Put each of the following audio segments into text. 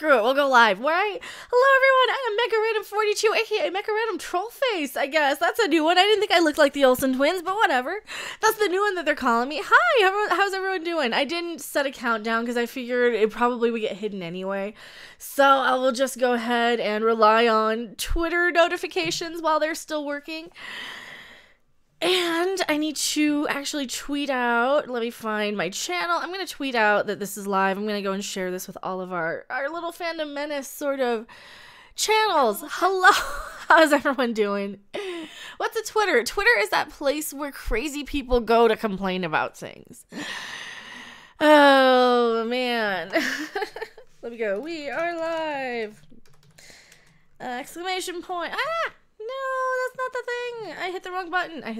Screw it, we'll go live. Right? Hello everyone, I am Mecha Random 42, aka Mecha Random Trollface, I guess. That's a new one. I didn't think I looked like the Olsen twins, but whatever. That's the new one that they're calling me. Hi, how's everyone doing? I didn't set a countdown because I figured it probably would get hidden anyway. So I will just go ahead and rely on Twitter notifications while they're still working. And I need to actually tweet out, let me find my channel. I'm going to tweet out that this is live. I'm going to go and share this with all of our little Fandom Menace sort of channels. Hello, how's everyone doing? What's a Twitter? Twitter is that place where crazy people go to complain about things. Oh, man. Let me go. We are live. Exclamation point. Ah! No, that's not the thing. I hit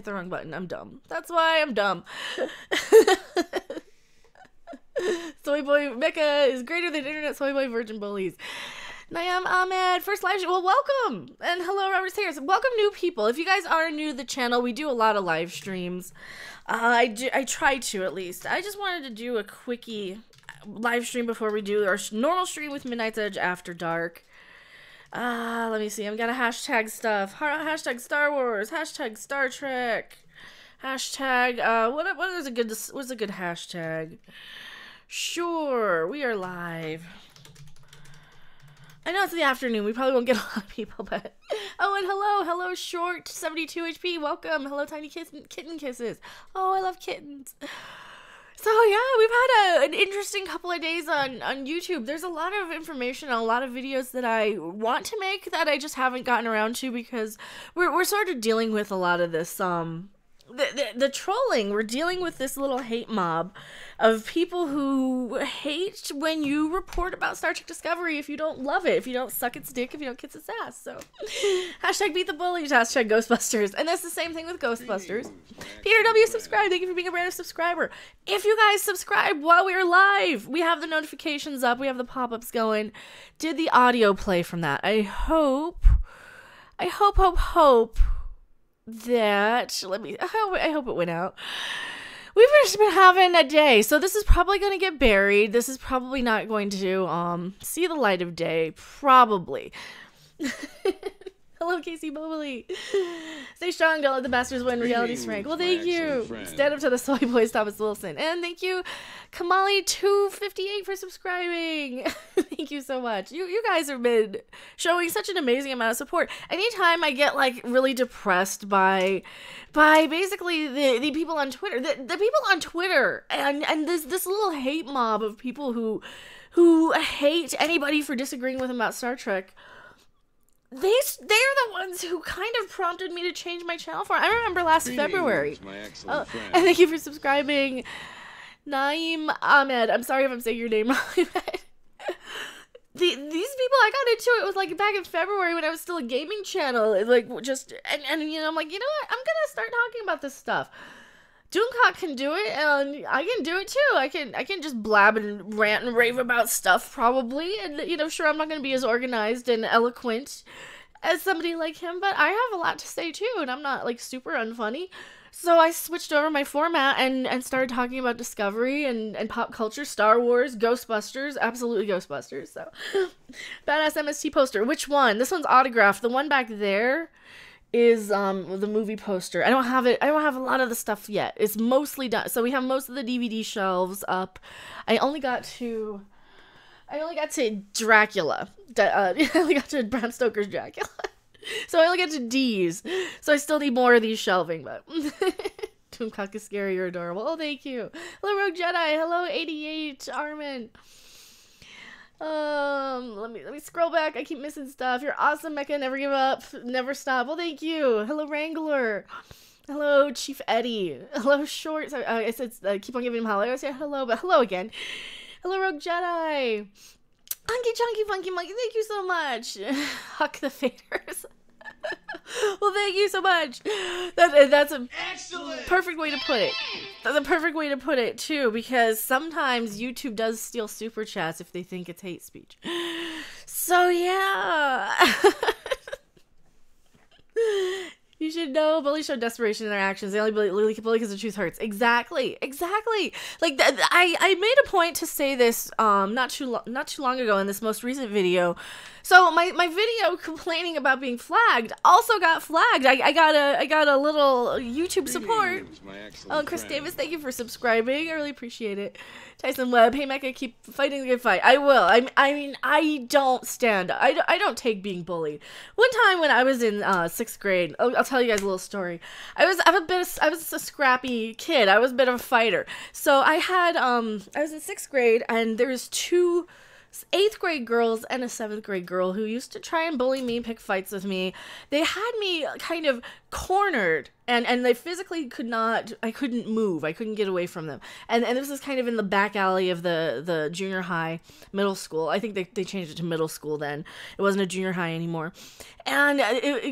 the wrong button. I'm dumb. That's why I'm dumb. Soy Boy Mecha is greater than Internet Soy Boy Virgin Bullies. Nayam Ahmed, first live stream. Well, welcome. And hello, Robert Sayers. Welcome, new people. If you guys are new to the channel, we do a lot of live streams. I try to, at least. I just wanted to do a quickie live stream before we do our normal stream with Midnight's Edge after dark. Let me see. I've got a hashtag stuff. Hashtag Star Wars. Hashtag Star Trek. Hashtag, what's a good hashtag? Sure, we are live. I know it's the afternoon. We probably won't get a lot of people, but... Oh, and hello, Short 72 HP. Welcome. Hello, Tiny Kitten Kisses. Oh, I love kittens. So yeah, we've had an interesting couple of days on YouTube. There's a lot of information, a lot of videos that I want to make that I just haven't gotten around to because we're sort of dealing with a lot of this the trolling. We're dealing with this little hate mob of people who hate when you report about Star Trek Discovery if you don't love it, if you don't suck its dick, if you don't kiss its ass. So hashtag beat the bullies, hashtag Ghostbusters. And that's the same thing with Ghostbusters. Peter W. subscribe. Thank you for being a brand new subscriber. If you guys subscribe while we're live, we have the notifications up, we have the pop-ups going. Did the audio play from that? I hope that, I hope it went out. We've just been having a day, so this is probably going to get buried. This is probably not going to see the light of day, probably. Hello, Casey Bubbly. Stay strong, don't let the bastards win. Reality's frank. Well, thank you. Stand up to the soy boys, Thomas Wilson. And thank you, Kamali258 for subscribing. Thank you so much. You guys have been showing such an amazing amount of support. Anytime I get like really depressed by basically the people on Twitter, the people on Twitter and this little hate mob of people who hate anybody for disagreeing with them about Star Trek. They're the ones who kind of prompted me to change my channel for. I remember last February. And thank you for subscribing, Naeem Ahmed. I'm sorry if I'm saying your name wrong. These people, I got into it was like back in February when I was still a gaming channel. Like just and you know, I'm like, you know what? I'm gonna start talking about this stuff. Doomcock can do it, and I can do it too. I can just blab and rant and rave about stuff, probably. And, you know, sure, I'm not going to be as organized and eloquent as somebody like him, but I have a lot to say too, and I'm not, like, super unfunny. So I switched over my format and started talking about Discovery and pop culture, Star Wars, Ghostbusters, absolutely Ghostbusters, so. Badass MST poster. Which one? This one's autographed. The one back there is the movie poster. I don't have a lot of the stuff yet. It's mostly done. So we have most of the DVD shelves up. I only got to Dracula. I only got to Bram Stoker's Dracula. So I only got to D's. So I still need more of these shelving, but Doomcock is scary or adorable. Oh, thank you. Hello, Rogue Jedi. Hello, 88 Armin. Let me scroll back. I keep missing stuff. You're awesome, Mecha. Never give up. Never stop. Well, thank you. Hello, Wrangler. Hello, Chief Eddie. Hello, Short. So, I said keep on giving him hello. I said hello, but hello again. Hello, Rogue Jedi. Hunky Chunky Funky Monkey. Thank you so much. Huck the Faders. Well, thank you so much. That's a excellent, perfect way to put it. That's a perfect way to put it, too, because sometimes YouTube does steal super chats if they think it's hate speech. So, yeah. You You should know bullies show desperation in their actions. They only bully because the truth hurts. Exactly. Like I made a point to say this not too long ago in this most recent video. So my video complaining about being flagged also got flagged. I got a little YouTube support. Oh, Chris Davis, thank you for subscribing. I really appreciate it. Tyson Webb, hey Mecha, keep fighting the good fight. I will. I mean, I don't stand. I don't take being bullied. One time when I was in 6th grade, I'll tell you guys a little story. I was a scrappy kid. I was a bit of a fighter. So I was in 6th grade, and there was 2 8th grade girls and a 7th grade girl who used to try and bully me, pick fights with me. They had me kind of cornered, and they physically I couldn't move. I couldn't get away from them. And this was kind of in the back alley of the junior high, middle school. I think they changed it to middle school then. It wasn't a junior high anymore. And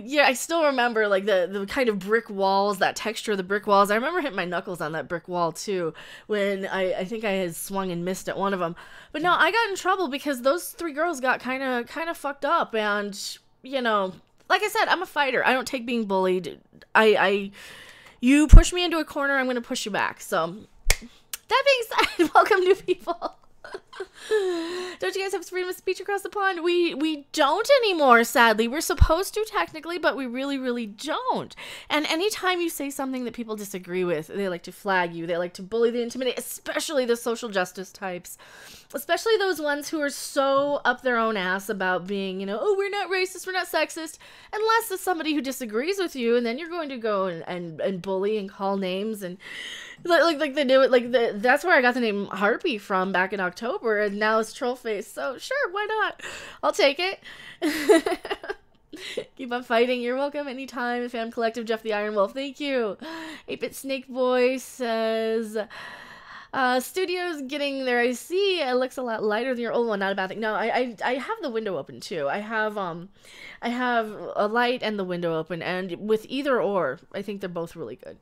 yeah, I still remember like the kind of brick walls, that texture of the brick walls. I remember hitting my knuckles on that brick wall too when I think I had swung and missed at one of them. But no, I got in trouble because those 3 girls got kind of fucked up, and you know, like I said, I'm a fighter. I don't take being bullied. You push me into a corner, I'm gonna push you back. So that being said, welcome new people. Don't you guys have freedom of speech across the pond? We don't anymore, sadly. We're supposed to technically, but we really don't. And anytime you say something that people disagree with, they like to flag you. They like to bully, they intimidate, especially the social justice types. Especially those ones who are so up their own ass about being, you know, oh, we're not racist, we're not sexist, unless it's somebody who disagrees with you, and then you're going to go and bully and call names and like they do it. That's where I got the name Harpy from back in October, and now it's Trollface. So sure, why not? I'll take it. Keep on fighting. You're welcome anytime. Fan Collective, Jeff the Iron Wolf, thank you. 8-Bit Snake Boy says, studio's getting there. I see it looks a lot lighter than your old one. Not a bad thing. No, I have the window open too. I have a light and the window open, and with either or, I think they're both really good.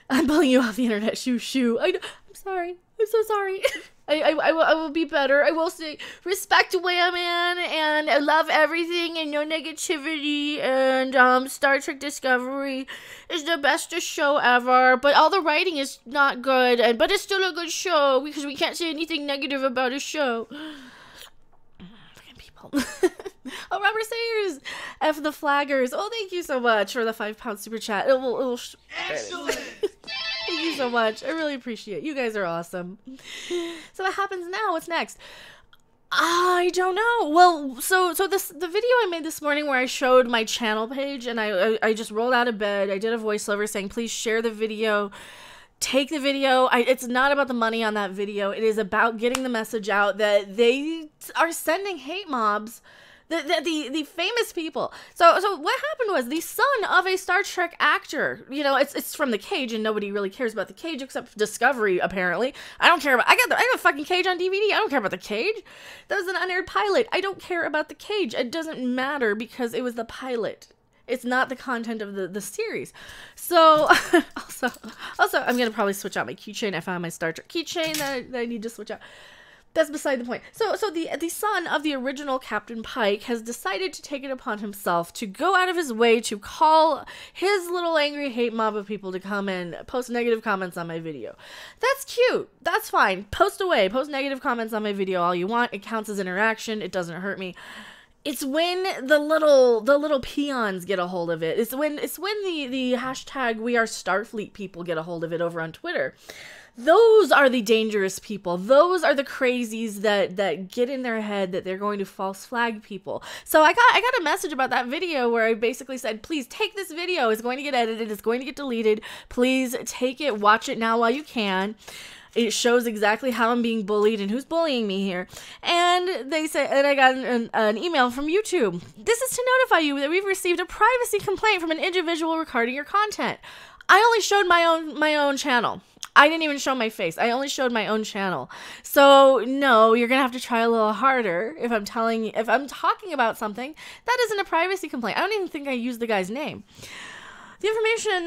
I'm pulling you off the internet. Shoo. I'm sorry. I'm so sorry. I will be better. I will say respect women, and I love everything, and no negativity, and Star Trek Discovery is the bestest show ever, but all the writing is not good, but it's still a good show because we can't say anything negative about a show. Fucking people. Oh, Robert Sayers, F the Flaggers. Oh, thank you so much for the £5 super chat. It will excellent. Thank you so much. I really appreciate it. You guys are awesome. So what happens now? What's next? I don't know. Well, so the video I made this morning where I showed my channel page, and I just rolled out of bed. I did a voiceover saying, please share the video. Take the video. It's not about the money on that video. It is about getting the message out that they are sending hate mobs. The famous people. So what happened was the son of a Star Trek actor. You know, it's from The Cage, and nobody really cares about The Cage except Discovery, apparently. I don't care about. I got a fucking Cage on DVD. I don't care about The Cage. That was an unaired pilot. I don't care about The Cage. It doesn't matter because it was the pilot. It's not the content of the series. So also I'm gonna probably switch out my keychain. I found my Star Trek keychain that I need to switch out. That's beside the point. So the son of the original Captain Pike has decided to take it upon himself to go out of his way to call his little angry hate mob of people to come and post negative comments on my video. That's cute. That's fine. Post away. Post negative comments on my video all you want. It counts as interaction. It doesn't hurt me. It's when the little peons get a hold of it. It's when the hashtag We Are Starfleet people get a hold of it over on Twitter. Those are the dangerous people. Those are the crazies that get in their head that they're going to false flag people. So I got a message about that video where I basically said, please take this video. It's going to get edited. It's going to get deleted. Please take it. Watch it now while you can. It shows exactly how I'm being bullied and who's bullying me here. And they say, and I got an email from YouTube. This is to notify you that we've received a privacy complaint from an individual regarding your content. I only showed my own channel. I didn't even show my face. I only showed my own channel. So no, you're gonna have to try a little harder if I'm talking about something that isn't a privacy complaint. I don't even think I used the guy's name. The The information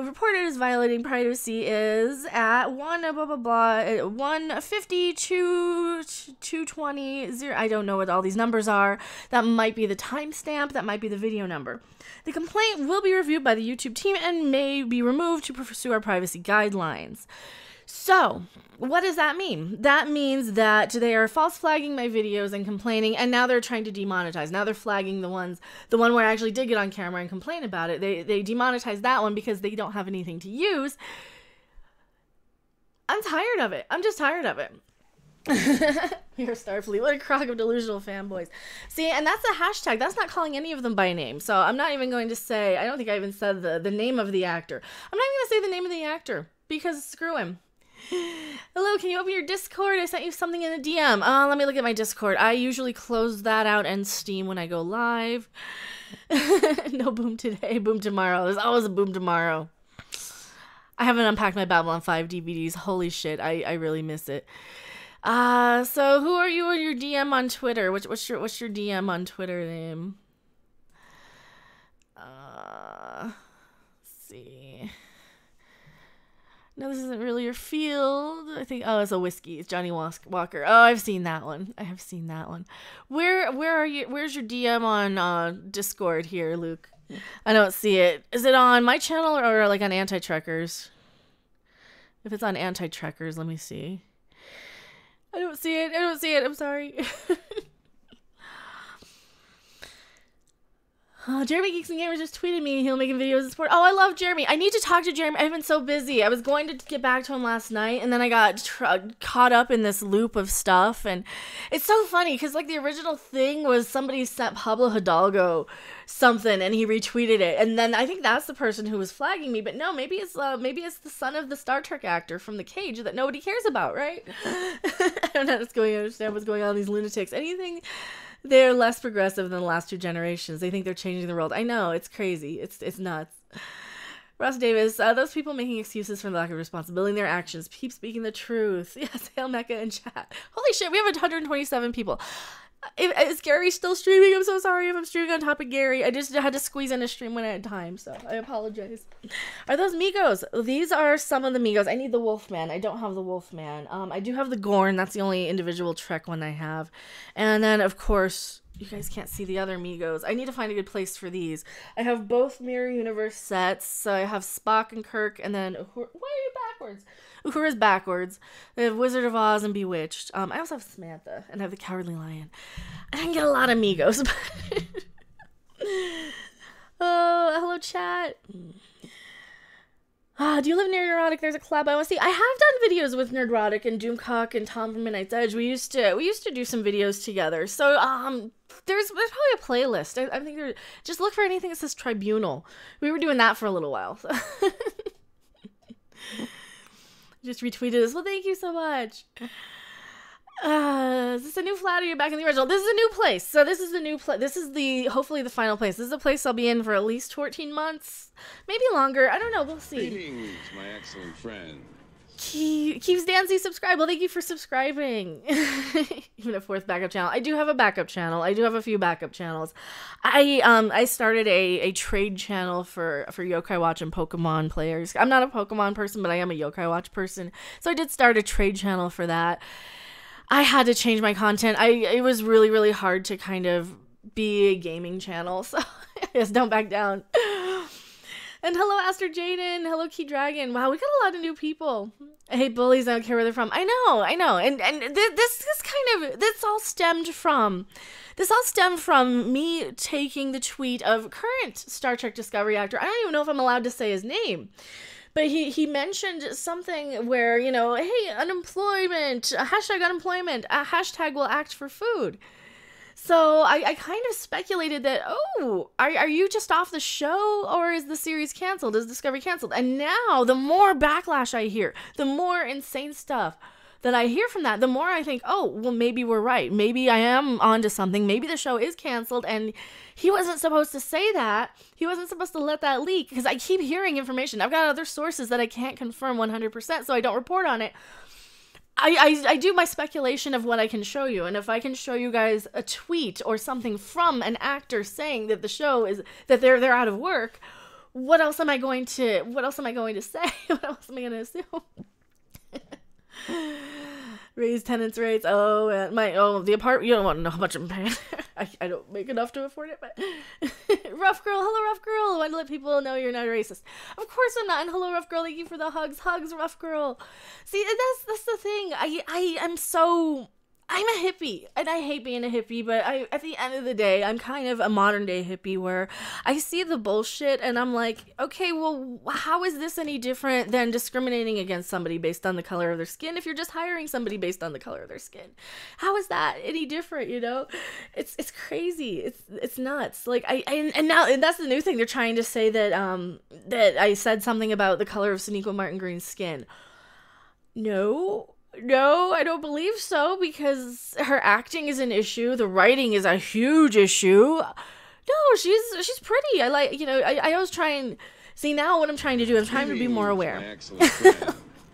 reported as violating privacy is at 150 to 220 0. I don't know what all these numbers are. That might be the timestamp. That might be the video number. The complaint will be reviewed by the YouTube team and may be removed to pursue our privacy guidelines. So, what does that mean? That means that they are false flagging my videos and complaining, and now they're trying to demonetize. Now they're flagging the one where I actually did get on camera and complain about it. They demonetized that one because they don't have anything to use. I'm tired of it. I'm just tired of it. You're Starfleet. What a crock of delusional fanboys. See, and that's a hashtag. That's not calling any of them by name. So I'm not even going to say, I don't think I even said the name of the actor. I'm not even going to say the name of the actor because screw him. Hello, can you open your Discord? I sent you something in a DM. Let me look at my Discord. I usually close that out and Steam when I go live. No boom today, boom tomorrow. There's always a boom tomorrow. I haven't unpacked my Babylon 5 DVDs. Holy shit, I really miss it. So who are you in your DM on Twitter? What's your DM on Twitter name? Let's see. No, this isn't really your field. I think, it's a whiskey. It's Johnny Walker. Oh, I've seen that one. I have seen that one. Where are you? Where's your DM on Discord here, Luke? I don't see it. Is it on my channel or like on Anti-Trekkers? If it's on Anti-Trekkers, let me see. I don't see it. I'm sorry. Jeremy Geeks and Gamers just tweeted me he'll making videos in support. Oh, I love Jeremy. I need to talk to Jeremy. I've been so busy. I was going to get back to him last night, and then I got caught up in this loop of stuff. And it's so funny because like the original thing was somebody sent Pablo Hidalgo something, and he retweeted it. And then I think that's the person who was flagging me. But no, maybe it's the son of the Star Trek actor from The Cage that nobody cares about, right? I don't understand what's going on with these lunatics. Anything. They're less progressive than the last two generations. They think they're changing the world. I know, it's crazy. It's nuts. Ross Davis, those people making excuses for lack of responsibility in their actions. Keep speaking the truth. Yes, hail Mecha in chat. Holy shit, we have 127 people. Is Gary still streaming? I'm so sorry if I'm streaming on top of Gary. I just had to squeeze in a stream when I had time, so I apologize. Are those Migos? These are some of the Migos. I need the Wolfman. I don't have the Wolfman. I do have the Gorn. That's the only individual Trek one I have. And then, of course, you guys can't see the other Migos. I need to find a good place for these. I have both Mirror Universe sets. So I have Spock and Kirk, and then... Why are you backwards? Uhura's backwards. They have Wizard of Oz and Bewitched. I also have Samantha and I have the Cowardly Lion. I didn't get a lot of Migos. Oh, hello chat. Do you live near Neurotic? There's a collab I want to see. I have done videos with Nerdrotic and Doomcock and Tom from Midnight's Edge. We used to do some videos together. So there's probably a playlist. I think just look for anything that says Tribunal. We were doing that for a little while. So. Just retweeted this. Well, thank you so much. Is this a new flat or you're back in the original? This is a new place. So this is the new place. This is hopefully the final place. This is a place I'll be in for at least 14 months. Maybe longer. I don't know. We'll see. Greetings, my excellent friend. Keeps Dancy subscribe. Well, thank you for subscribing. Even a fourth backup channel. I do have a backup channel. I do have a few backup channels. I started a trade channel for Yokai Watch and Pokemon players. I'm not a Pokemon person, but I am a Yokai Watch person. So I did start a trade channel for that. I had to change my content. It was really, really hard to kind of be a gaming channel. So yes, don't back down. And hello, Aster Jaden. Hello, Key Dragon. Wow, we got a lot of new people. I hate bullies. I don't care where they're from. I know. And this all stemmed from me taking the tweet of current Star Trek Discovery actor. I don't even know if I'm allowed to say his name. But he mentioned something where, hey, unemployment, hashtag unemployment, hashtag will act for food. So I kind of speculated that, are you just off the show or is the series canceled? Is Discovery canceled? And now the more backlash I hear, the more insane stuff that I hear from that, the more I think, well, maybe we're right. Maybe I am onto something. Maybe the show is canceled and he wasn't supposed to say that. He wasn't supposed to let that leak because I keep hearing information. I've got other sources that I can't confirm 100%, so I don't report on it. I do my speculation of what I can show you, and if I can show you guys a tweet or something from an actor saying that the show is that they're out of work, what else am I going to say? What else am I going to assume? Raise tenants rates. The apartment. You don't want to know how much I'm paying. I don't make enough to afford it, but rough girl, hello rough girl. I want to let people know you're not racist. Of course I'm not. And hello rough girl, thank you for the hugs, rough girl. See, that's the thing. I'm a hippie, and I hate being a hippie, but at the end of the day, I'm kind of a modern day hippie where I see the bullshit and I'm like, okay, well, how is this any different than discriminating against somebody based on the color of their skin if you're just hiring somebody based on the color of their skin? How is that any different, you know? It's crazy. It's nuts. Like, and that's the new thing. They're trying to say that I said something about the color of Sonequa Martin Green's skin. No, I don't believe so, because her acting is an issue. The writing is a huge issue. No, she's pretty. I always try and see now what I'm trying to do. I'm trying to be more aware.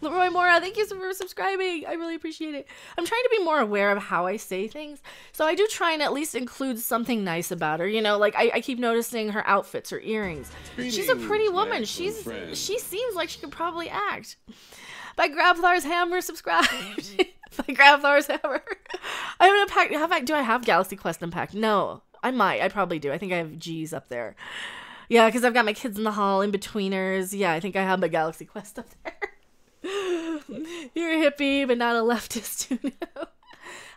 Leroy Mora, thank you for subscribing. I really appreciate it. I'm trying to be more aware of how I say things. So I do try and at least include something nice about her. You know, like I keep noticing her outfits, her earrings. She's a pretty woman. She seems like she could probably act. By Grabthar's Hammer, subscribed. By Grabthar's Hammer. I haven't do I have Galaxy Quest Unpacked? No. I might. I probably do. I think I have G's up there. Yeah, because I've got my kids in the hall, in betweeners. Yeah, I think I have my Galaxy Quest up there. You're a hippie, but not a leftist, who knew?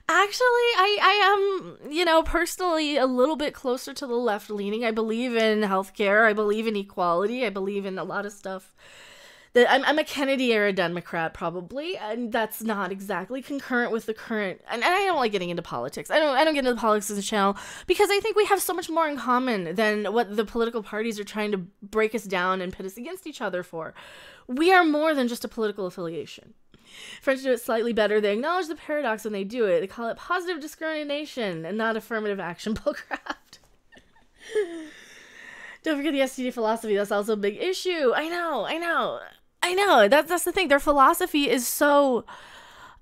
Actually, I am, personally a little bit closer to the left leaning. I believe in healthcare. I believe in equality. I believe in a lot of stuff. I'm a Kennedy era Democrat, probably, and that's not exactly concurrent with the current. And I don't like getting into politics. I don't get into politics as a channel because I think we have so much more in common than what the political parties are trying to break us down and pit us against each other for. We are more than just a political affiliation. French do it slightly better. They acknowledge the paradox when they do it. They call it positive discrimination and not affirmative action bullcraft. Don't forget the STD philosophy. That's also a big issue. I know. That's the thing. Their philosophy is so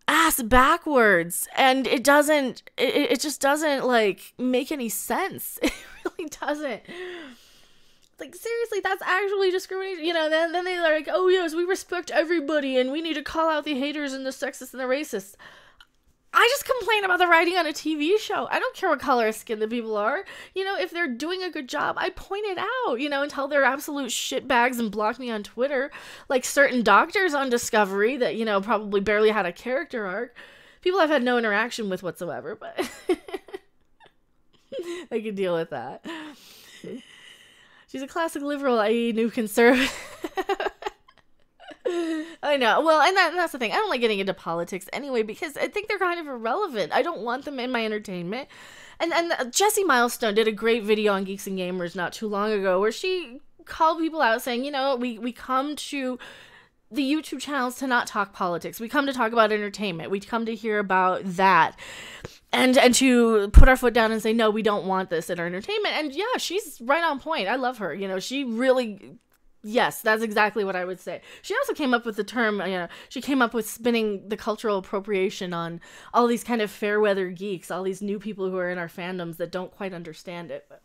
ass backwards, and it just doesn't like make any sense. It really doesn't. Like, seriously, that's actually discrimination. Then they're like, oh yes, we respect everybody, and we need to call out the haters and the sexist and the racist. I just complain about the writing on a TV show. I don't care what color of skin the people are. If they're doing a good job, I point it out, until they're absolute shitbags and block me on Twitter. Like certain doctors on Discovery that, probably barely had a character arc. People I've had no interaction with whatsoever, but I can deal with that. She's a classic liberal, i.e. new conservative. I know. Well, and that's the thing. I don't like getting into politics anyway because I think they're kind of irrelevant. I don't want them in my entertainment. And Jessie Milestone did a great video on Geeks and Gamers not too long ago where she called people out saying, we come to the YouTube channels to not talk politics. We come to talk about entertainment. We come to hear about that. And to put our foot down and say, no, we don't want this in our entertainment. And yeah, she's right on point. I love her. She really... Yes, that's exactly what I would say. She also came up with the term, she came up with spinning the cultural appropriation on all these kind of fair weather geeks, all these new people who are in our fandoms that don't quite understand it. But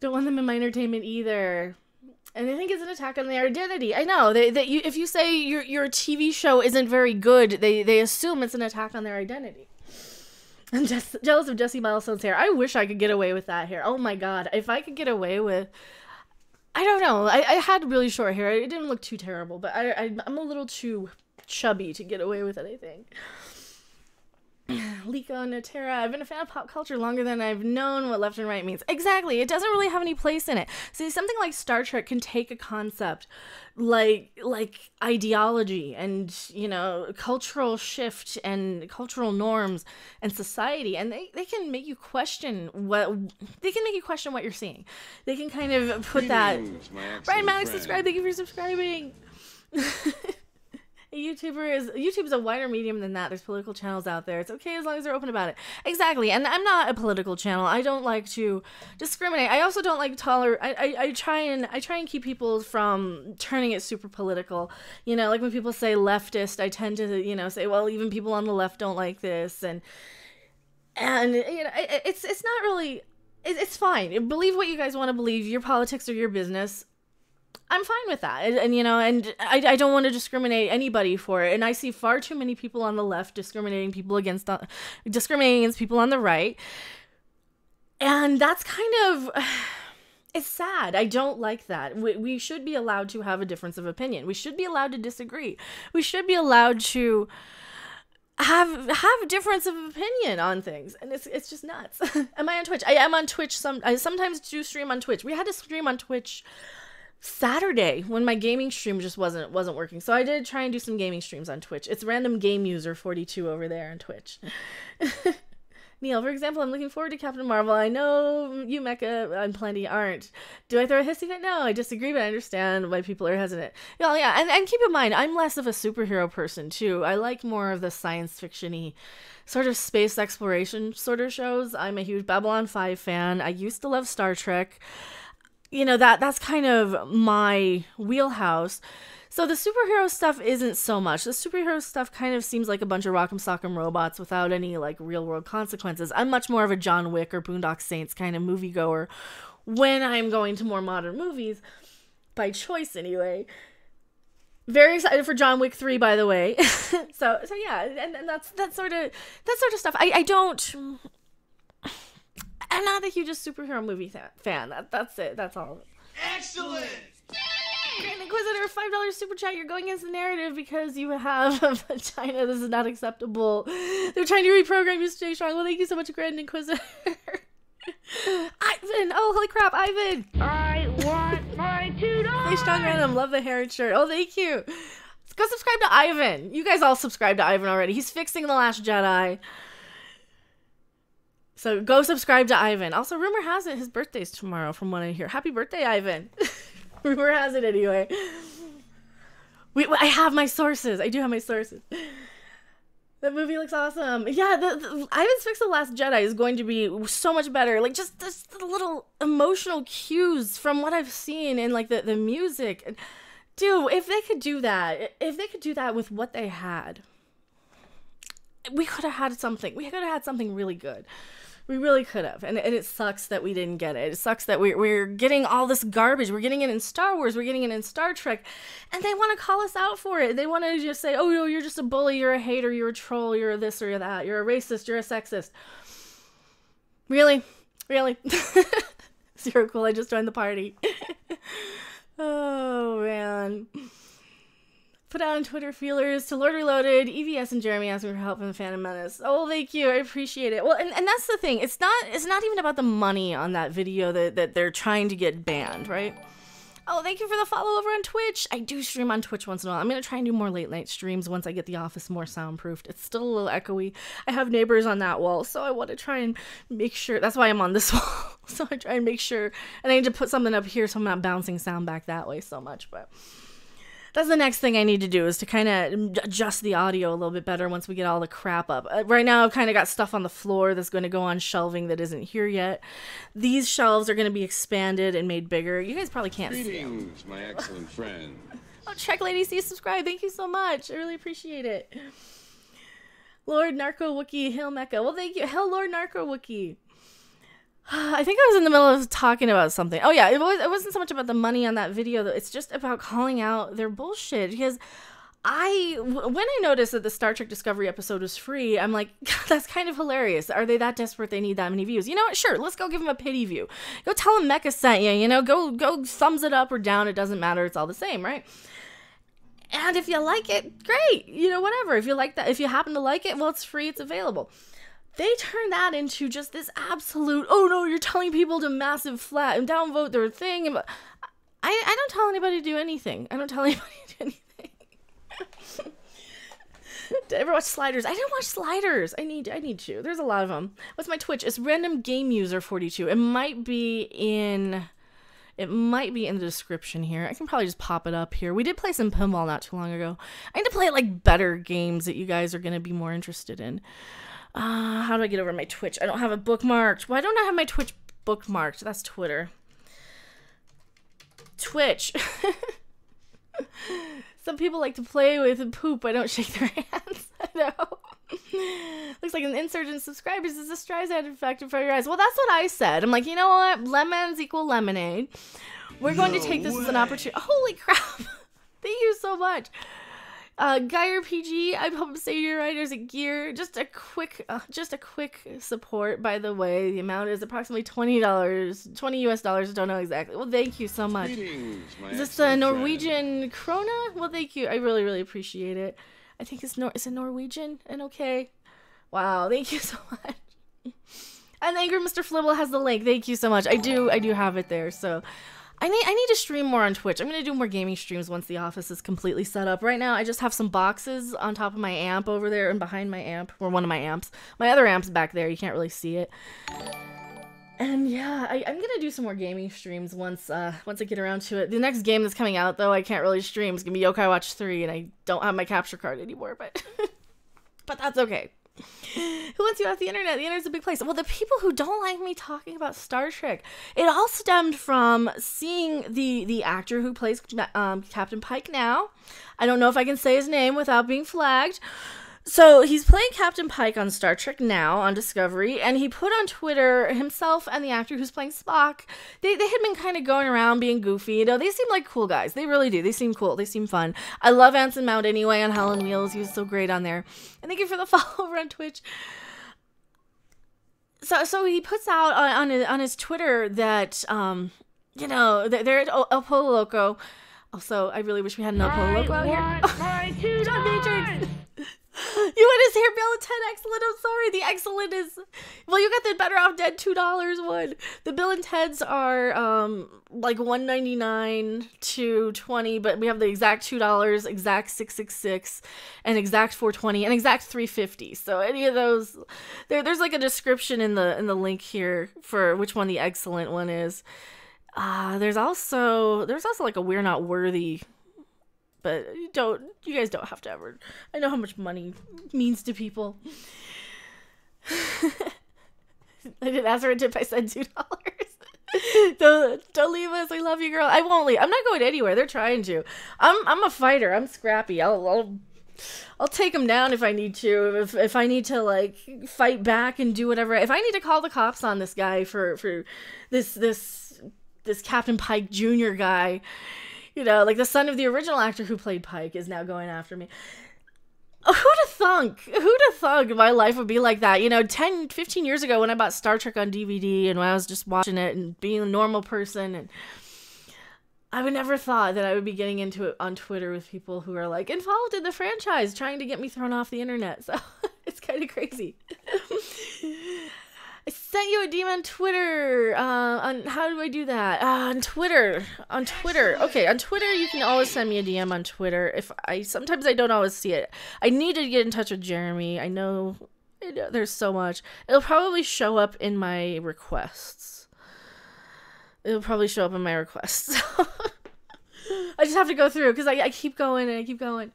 don't want them in my entertainment either. And I think it's an attack on their identity. I know, if you say your TV show isn't very good, they assume it's an attack on their identity. I'm just jealous of Jessie Milestone's hair. I wish I could get away with that hair. Oh my god. If I could get away with... I don't know. I had really short hair. It didn't look too terrible, but I'm a little too chubby to get away with anything. Liko Notera. I've been a fan of pop culture longer than I've known what left and right means. Exactly. It doesn't really have any place in it. See, something like Star Trek can take a concept like ideology and, cultural shift and cultural norms and society, and they can make you question what you're seeing. They can kind of put that. Brian Maddox, subscribe. Thank you for subscribing. YouTube is a wider medium than that. There's political channels out there. It's okay as long as they're open about it. Exactly. And I'm not a political channel. I don't like to discriminate. I also don't like I try and keep people from turning it super political. Like when people say leftist, I tend to, say, well, even people on the left don't like this, and it's not really. it's fine. Believe what you guys want to believe. Your politics are your business. I'm fine with that. And you know, and I don't want to discriminate anybody for it. And I see far too many people on the left discriminating against people on the right. And that's kind of, it's sad. I don't like that. We should be allowed to have a difference of opinion. We should be allowed to disagree. We should be allowed to have a difference of opinion on things, and it's just nuts. Am I on Twitch? I am on Twitch. I sometimes do stream on Twitch. We had to stream on Twitch Saturday when my gaming stream just wasn't working. So I did try and do some gaming streams on Twitch. It's random game user 42 over there on Twitch. Neil, for example, I'm looking forward to Captain Marvel. I know you, Mecha, and plenty aren't. Do I throw a hissy fit? No, I disagree, but I understand why people are hesitant. Well, yeah, and keep in mind, I'm less of a superhero person, too. I like more of the science fiction-y, sort of space exploration sort of shows. I'm a huge Babylon 5 fan. I used to love Star Trek. You know, that's kind of my wheelhouse. So the superhero stuff isn't so much. The superhero stuff kind of seems like a bunch of rock'em sock'em robots without any like real world consequences. I'm much more of a John Wick or Boondock Saints kind of moviegoer when I'm going to more modern movies, by choice anyway. Very excited for John Wick 3, by the way. so yeah, and that's that sort of stuff. I'm not the hugest superhero movie fan. That's it. That's all. Excellent! Grand Inquisitor, $5 super chat. You're going against the narrative because you have a vagina. This is not acceptable. They're trying to reprogram you to stay strong. Well, thank you so much, Grand Inquisitor. Ivan! Oh, holy crap, Ivan! I want my $2! Stay strong, random. Love the hair and shirt. Oh, thank you. Go subscribe to Ivan. You guys all subscribe to Ivan already. He's fixing The Last Jedi. So go subscribe to Ivan. Also, rumor has it his birthday's tomorrow from what I hear. Happy birthday, Ivan. Rumor has it anyway. I have my sources. I do have my sources. That movie looks awesome. Yeah, Ivan's Fix the Last Jedi is going to be so much better. Like, just the little emotional cues from what I've seen in, like, the music. Dude, if they could do that with what they had, we could have had something. We could have had something really good. We really could have. And it sucks that we didn't get it. It sucks that we're getting all this garbage. We're getting it in Star Wars. We're getting it in Star Trek. And they want to call us out for it. They want to just say, oh, no, you're just a bully. You're a hater. You're a troll. You're this or that. You're a racist. You're a sexist. Really? Really? Zero cool. I just joined the party. Oh, man. Put out on Twitter feelers to Lord Reloaded, EVS, and Jeremy asking for help in the Phantom Menace. Oh, thank you. I appreciate it. Well, and that's the thing. It's not even about the money on that video that they're trying to get banned, right? Oh, thank you for the follow over on Twitch. I do stream on Twitch once in a while. I'm going to try and do more late night streams once I get the office more soundproofed. It's still a little echoey. I have neighbors on that wall, so I want to try and make sure. That's why I'm on this wall. So I try and make sure. And I need to put something up here so I'm not bouncing sound back that way so much, but that's the next thing I need to do, is to kind of adjust the audio a little bit better once we get all the crap up. Right now, I've kind of got stuff on the floor that's going to go on shelving that isn't here yet. These shelves are going to be expanded and made bigger. You guys probably can't see them. Greetings, my excellent friend. Oh, Trek Lady C, subscribe. Thank you so much. I really appreciate it. Lord Narco Wookie, Hail Mecha. Well, thank you. Hail Lord Narco Wookie. I think I was in the middle of talking about something. Oh yeah, it wasn't so much about the money on that video, though. It's just about calling out their bullshit. Because when I noticed that the Star Trek Discovery episode was free, I'm like, that's kind of hilarious. Are they that desperate they need that many views? You know what? Sure, let's go give them a pity view. Go tell them Mecha sent you, you know? Go thumbs it up or down. It doesn't matter. It's all the same, right? And if you like it, great. You know, whatever. If you like that, if you happen to like it, well, it's free. It's available. They turn that into just this absolute, oh no, you're telling people to massive flat and downvote their thing. I don't tell anybody to do anything. I don't tell anybody to do anything. Did I ever watch Sliders? I didn't watch Sliders. I need to. There's a lot of them. What's my Twitch? It's random game user 42. It might be in the description here. I can probably just pop it up here. We did play some pinball not too long ago. I need to play like better games that you guys are going to be more interested in. How do I get over my Twitch? I don't have it bookmarked. Why don't I have my Twitch bookmarked? That's Twitter. Twitch. Some people like to play with and poop. I don't shake their hands. I know. Looks like an insurgent subscribers is a Streisand effect in front of your eyes. Well, that's what I said. I'm like, you know what? Lemons equal lemonade. We're going to take this as an opportunity. Holy crap. Thank you so much. Geyer PG, I hope I'm saying you're right. There's a gear. Just a quick support, by the way. The amount is approximately $20, 20 US dollars. I don't know exactly. Well, thank you so much. Is this the Norwegian krona? Well, thank you. I really, really appreciate it. I think is it Norwegian and okay. Wow, thank you so much. And Angry Mr. Flibble has the link. Thank you so much. I do have it there. So I need to stream more on Twitch. I'm gonna do more gaming streams once the office is completely set up. Right now, I just have some boxes on top of my amp over there and behind my amp, or one of my amps. My other amp's back there. You can't really see it. And yeah, I'm gonna do some more gaming streams once I get around to it. The next game that's coming out, though, I can't really stream. It's gonna be Yokai Watch 3, and I don't have my capture card anymore, but but that's okay. Who wants you off the internet? The internet's a big place. Well, the people who don't like me talking about Star Trek, it all stemmed from seeing the actor who plays Captain Pike now. I don't know if I can say his name without being flagged. So he's playing Captain Pike on Star Trek Now on Discovery, and he put on Twitter himself and the actor who's playing Spock. They had been kind of going around being goofy. You know, they seem like cool guys. They really do. They seem cool. They seem fun. I love Anson Mount anyway on Hell on Wheels. He was so great on there. And thank you for the follow over on Twitch. So he puts out on his Twitter that you know, they're at El Polo Loco. Also, I really wish we had an El Polo Loco out here. John Matrix. You want his hair bill at 10 excellent? I'm sorry. The excellent is, well, you got the Better Off Dead $2 one. The Bill and Ted's are like $1.99 to $20, but we have the exact $2, exact $666, and exact $420, and exact $350. So any of those, there's like a description in the link here for which one the excellent one is. There's also like a We're Not Worthy. But you guys don't have to ever. I know how much money means to people. I didn't ask for a tip. I said $2. Don't leave us. I love you, girl. I won't leave. I'm not going anywhere. They're trying to. I'm a fighter. I'm scrappy. I'll take them down if I need to. If I need to like fight back and do whatever. If I need to call the cops on this guy for this Captain Pike Jr. guy. You know, like the son of the original actor who played Pike is now going after me. Who'd have thunk my life would be like that? You know, 10, 15 years ago when I bought Star Trek on DVD and when I was just watching it and being a normal person, and I would never thought that I would be getting into it on Twitter with people who are like involved in the franchise trying to get me thrown off the internet. So it's kind of crazy. I sent you a DM on Twitter. On how do I do that? On Twitter. Okay, on Twitter you can always send me a DM on Twitter. Sometimes I don't always see it. I need to get in touch with Jeremy. I know there's so much. It'll probably show up in my requests. I just have to go through because I keep going and I keep going.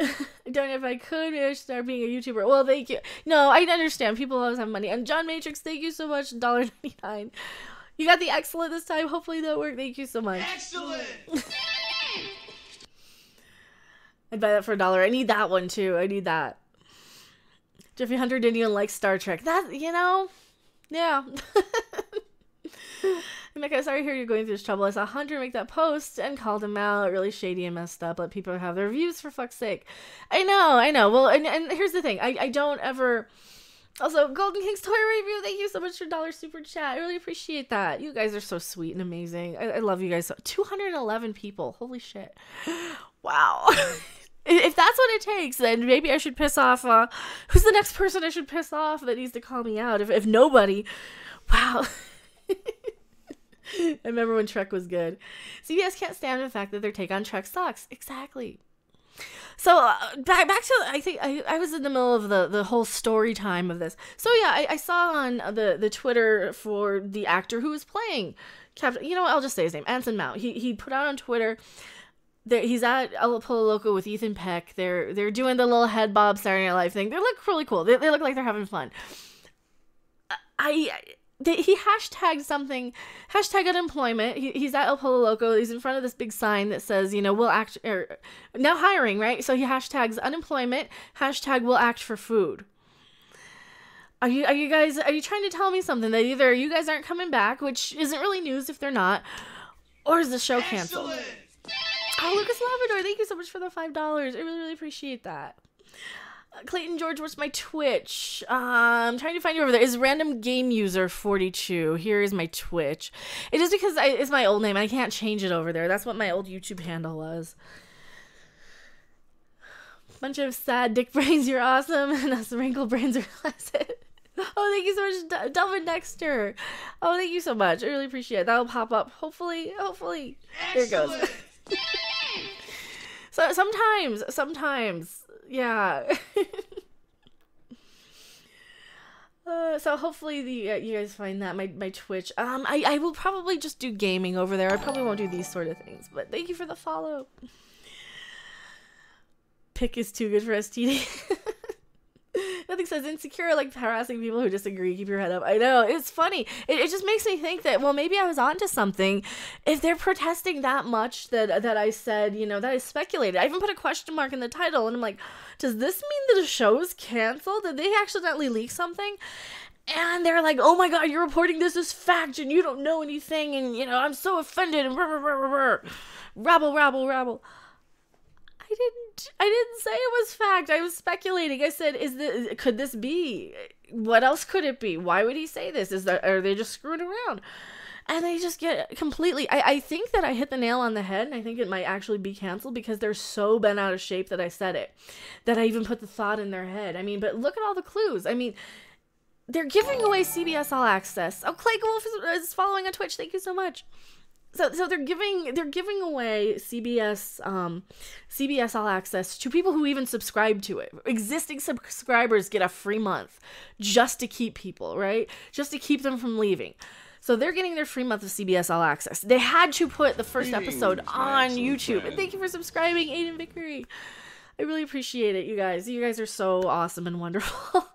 I don't know if I could start being a YouTuber. Well, thank you. No, I understand. People always have money. And John Matrix, thank you so much. $1.99. You got the excellent this time. Hopefully that'll work. Thank you so much. Excellent! I'd buy that for $1. I need that one too. I need that. Jeffrey Hunter didn't even like Star Trek. That, you know, yeah. Mecha, sorry to hear you're going through this trouble. I saw Hunter make that post and called him out. Really shady and messed up. Let people have their views for fuck's sake. I know. Well, and here's the thing. I don't ever... Also, Golden King's Toy Review, thank you so much for $1 super chat. I really appreciate that. You guys are so sweet and amazing. I love you guys. 211 people. Holy shit. Wow. If that's what it takes, then maybe I should piss off... who's the next person I should piss off that needs to call me out? If nobody... Wow. I remember when Trek was good. CBS can't stand the fact that their take on Trek sucks. Exactly. So back to, I think I was in the middle of the whole story time of this. So yeah, I saw on the Twitter for the actor who was playing Captain. You know what? I'll just say his name, Anson Mount. He put out on Twitter. He's at El Polo Loco with Ethan Peck. They're doing the little head bob Saturday Night Live thing. They look really cool. They look like they're having fun. he hashtagged something, hashtag unemployment. He's at El Polo Loco. He's in front of this big sign that says, you know, we'll act, now hiring, right? So he hashtags unemployment, hashtag we'll act for food. Are you trying to tell me something that either you guys aren't coming back, which isn't really news if they're not, or is the show canceled? Oh, Lucas Lavador, thank you so much for the $5. I really, really appreciate that. Clayton George, what's my Twitch? I'm trying to find you over there. Is random game user 42. Here is my Twitch. It is because it's my old name. I can't change it over there. That's what my old YouTube handle was. Bunch of sad dick brains, you're awesome. And us wrinkle brains are classic. Oh, thank you so much, Delvin Dexter. Oh, thank you so much. I really appreciate it. That'll pop up. Hopefully. There it goes. So sometimes, yeah. So hopefully you guys find that my Twitch. I will probably just do gaming over there. I probably won't do these sort of things. But thank you for the follow. Pick is too good for STD. Nothing says insecure like harassing people who disagree. Keep your head up. I know, it's funny. It just makes me think that, well, maybe I was onto something. If they're protesting that much that I said, you know, that I speculated. I even put a question mark in the title, and I'm like, does this mean that the show is canceled? Did they accidentally leak something? And they're like, oh my god, you're reporting this as fact, and you don't know anything, and, you know, I'm so offended, and rabble. I didn't say it was fact. I was speculating. I said, could this be? What else could it be? Why would he say this? Are they just screwing around? And they just get completely, I think that I hit the nail on the head, and I think it might actually be canceled because they're so bent out of shape that I said it, that I even put the thought in their head. I mean, but look at all the clues. I mean, they're giving away CBS All Access. Oh, Clay Wolf is following on Twitch. Thank you so much. So they're giving away CBS All Access to people who even subscribe to it. Existing subscribers get a free month just to keep people, right? Just to keep them from leaving. So they're getting their free month of CBS All Access. They had to put the first episode on YouTube. And thank you for subscribing, Aiden Vickery. I really appreciate it, you guys. You guys are so awesome and wonderful.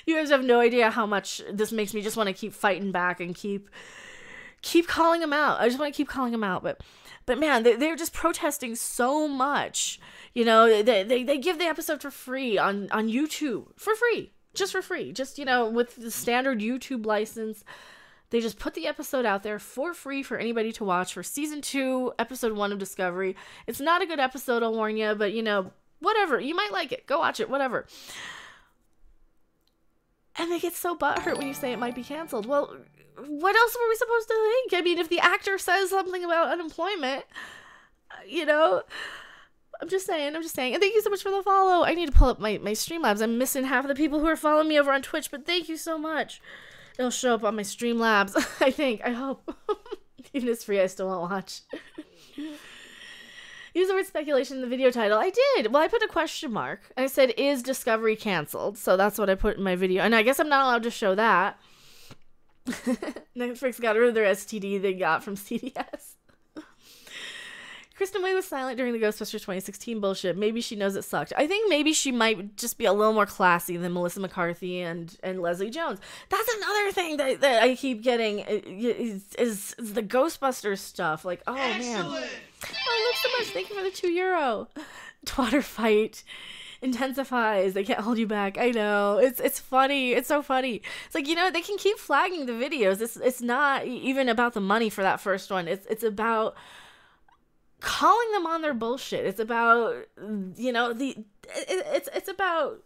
You guys have no idea how much this makes me just want to keep fighting back and keep calling them out. I just want to keep calling them out. But man, they're just protesting so much. You know, they give the episode for free on YouTube. For free. Just for free. Just, you know, with the standard YouTube license. They just put the episode out there for free for anybody to watch for season 2, episode 1 of Discovery. It's not a good episode, I'll warn you, but, you know, whatever. You might like it. Go watch it. Whatever. And they get so butthurt when you say it might be canceled. Well, what else were we supposed to think? I mean, if the actor says something about unemployment, you know, I'm just saying. And thank you so much for the follow. I need to pull up my Streamlabs. I'm missing half of the people who are following me over on Twitch, but thank you so much. It'll show up on my Streamlabs, I hope. Even if it's free, I still won't watch. Use the word speculation in the video title. I did. Well, I put a question mark. I said, is Discovery canceled? So that's what I put in my video. And I guess I'm not allowed to show that. Netflix got rid of their STD they got from CDS. Kristen Wiig was silent during the Ghostbusters 2016 bullshit. Maybe she knows it sucked. I think maybe she might just be a little more classy than Melissa McCarthy and Leslie Jones. That's another thing that I keep getting is the Ghostbusters stuff. Like, oh, Excellent. Man. Oh, look so much. Thank you for the €2. Twatter fight intensifies. They can't hold you back. I know. It's funny. It's so funny. It's like, you know, they can keep flagging the videos. It's not even about the money for that first one. It's about calling them on their bullshit. It's about, you know, it's about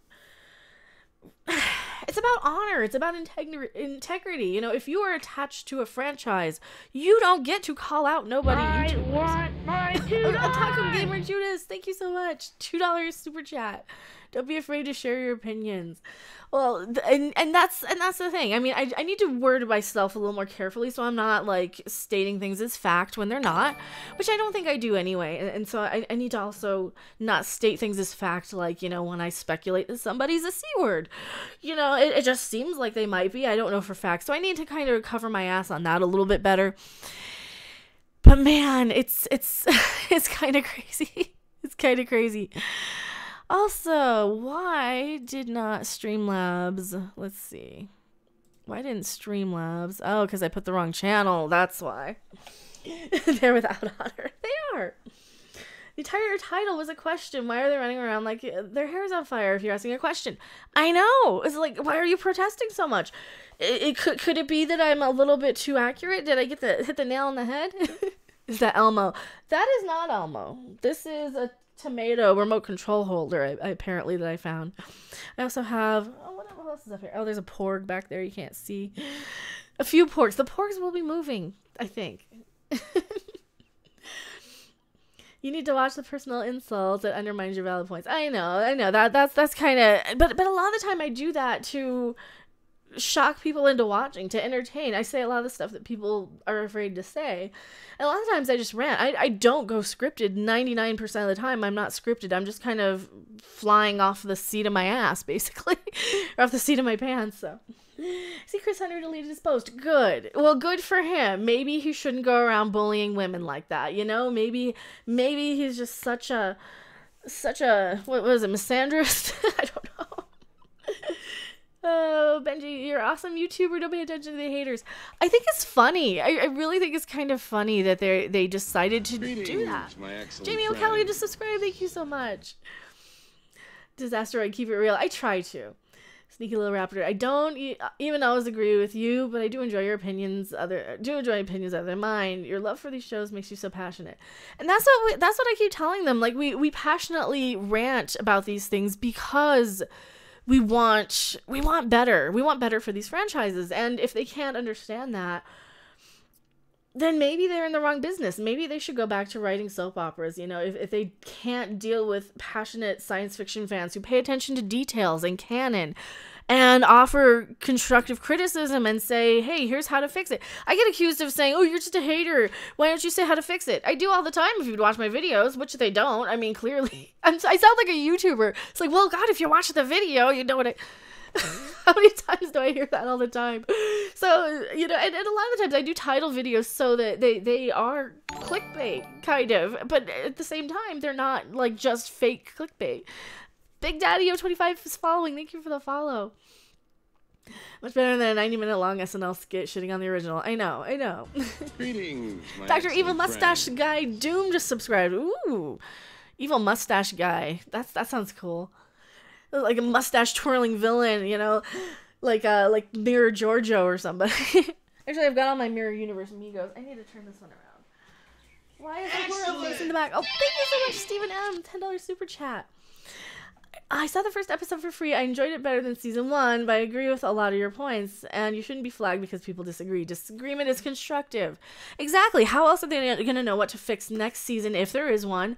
honor. It's about integrity. You know, if you are attached to a franchise, you don't get to call out nobody. I want my $2. Otaku Gamer Judas, thank you so much. $2 super chat. Don't be afraid to share your opinions. Well, and that's the thing. I mean, I need to word myself a little more carefully so I'm not, like, stating things as fact when they're not, which I don't think I do anyway. And so I need to also not state things as fact, like, you know, when I speculate that somebody's a C word. You know, it just seems like they might be. I don't know for fact. So I need to kind of cover my ass on that a little bit better. But man, it's kind of crazy. It's kind of crazy. Also, why did not Streamlabs, let's see, Why didn't Streamlabs? Oh, because I put the wrong channel. That's why. They're without honor. They are. The entire title was a question. Why are they running around like their hair is on fire if you're asking a question? I know. It's like, why are you protesting so much? Could it be that I'm a little bit too accurate? Did I hit the nail on the head? Is that Elmo? That is not Elmo. This is a tomato remote control holder, apparently, that I found. I also have... Oh, what else is up here? Oh, there's a porg back there you can't see. A few porgs. The porgs will be moving, I think. You need to watch the personal insults that undermines your valid points. I know. That's kind of... But a lot of the time I do that to shock people into watching, to entertain. I say a lot of the stuff that people are afraid to say. And a lot of times I just rant. I don't go scripted 99% of the time. I'm not scripted. I'm just kind of flying off the seat of my ass, basically. Or off the seat of my pants, so... See, Chris Hunter deleted his post. Good. Well, good for him. Maybe he shouldn't go around bullying women like that, you know? Maybe he's just such a what was it, misandrist? I don't know. Oh, Benji, you're awesome YouTuber. Don't pay attention to the haters. I think it's funny. I really think it's kind of funny that they decided to do that. Jamie O'Callaghan just subscribed. Thank you so much. Disasteroid, keep it real. I try to. Sneaky little raptor. I don't even always agree with you, but I do enjoy your opinions. Other than mine. Your love for these shows makes you so passionate, and that's what I keep telling them. Like we passionately rant about these things because we want better. We want better for these franchises, and if they can't understand that, then maybe they're in the wrong business. Maybe they should go back to writing soap operas. You know, if they can't deal with passionate science fiction fans who pay attention to details and canon and offer constructive criticism and say, hey, here's how to fix it. I get accused of saying, oh, you're just a hater. Why don't you say how to fix it? I do all the time if you'd watch my videos, which they don't. I mean, clearly. I sound like a YouTuber. It's like, well, God, if you watch the video, you know what I... How many times do I hear that all the time? So, you know, and a lot of the times I do title videos so that they are clickbait, kind of. But at the same time, they're not, like, just fake clickbait. Big Daddy O25 is following. Thank you for the follow. Much better than a 90-minute long SNL skit shitting on the original. I know. Greetings, my Dr. Evil excellent Mustache friend. Guy Doom just subscribed. Ooh. Evil Mustache Guy. That sounds cool. Like a mustache twirling villain, you know, like Mirror Giorgio or somebody. Actually, I've got all my Mirror Universe amigos. I need to turn this one around. Why is the world face in the back? Oh, thank you so much, Stephen M. $10 super chat. I saw the first episode for free. I enjoyed it better than season 1, but I agree with a lot of your points. And you shouldn't be flagged because people disagree. Disagreement is constructive. Exactly. How else are they going to know what to fix next season if there is one?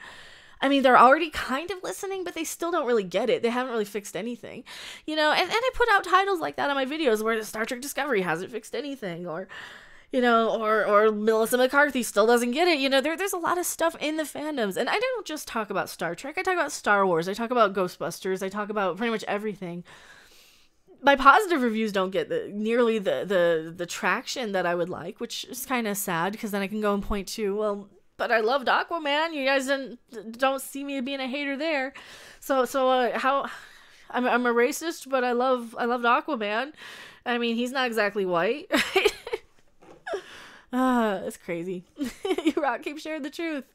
I mean, they're already kind of listening, but they still don't really get it. They haven't really fixed anything, you know, and I put out titles like that on my videos where the Star Trek Discovery hasn't fixed anything, or, you know, or Melissa McCarthy still doesn't get it. You know, there's a lot of stuff in the fandoms, and I don't just talk about Star Trek. I talk about Star Wars. I talk about Ghostbusters. I talk about pretty much everything. My positive reviews don't get nearly the traction that I would like, which is kind of sad because then I can go and point to, well, but I loved Aquaman. You guys don't see me being a hater there. So how I'm a racist, but I loved Aquaman. I mean, he's not exactly white, right? It's crazy. You rock, keep sharing the truth.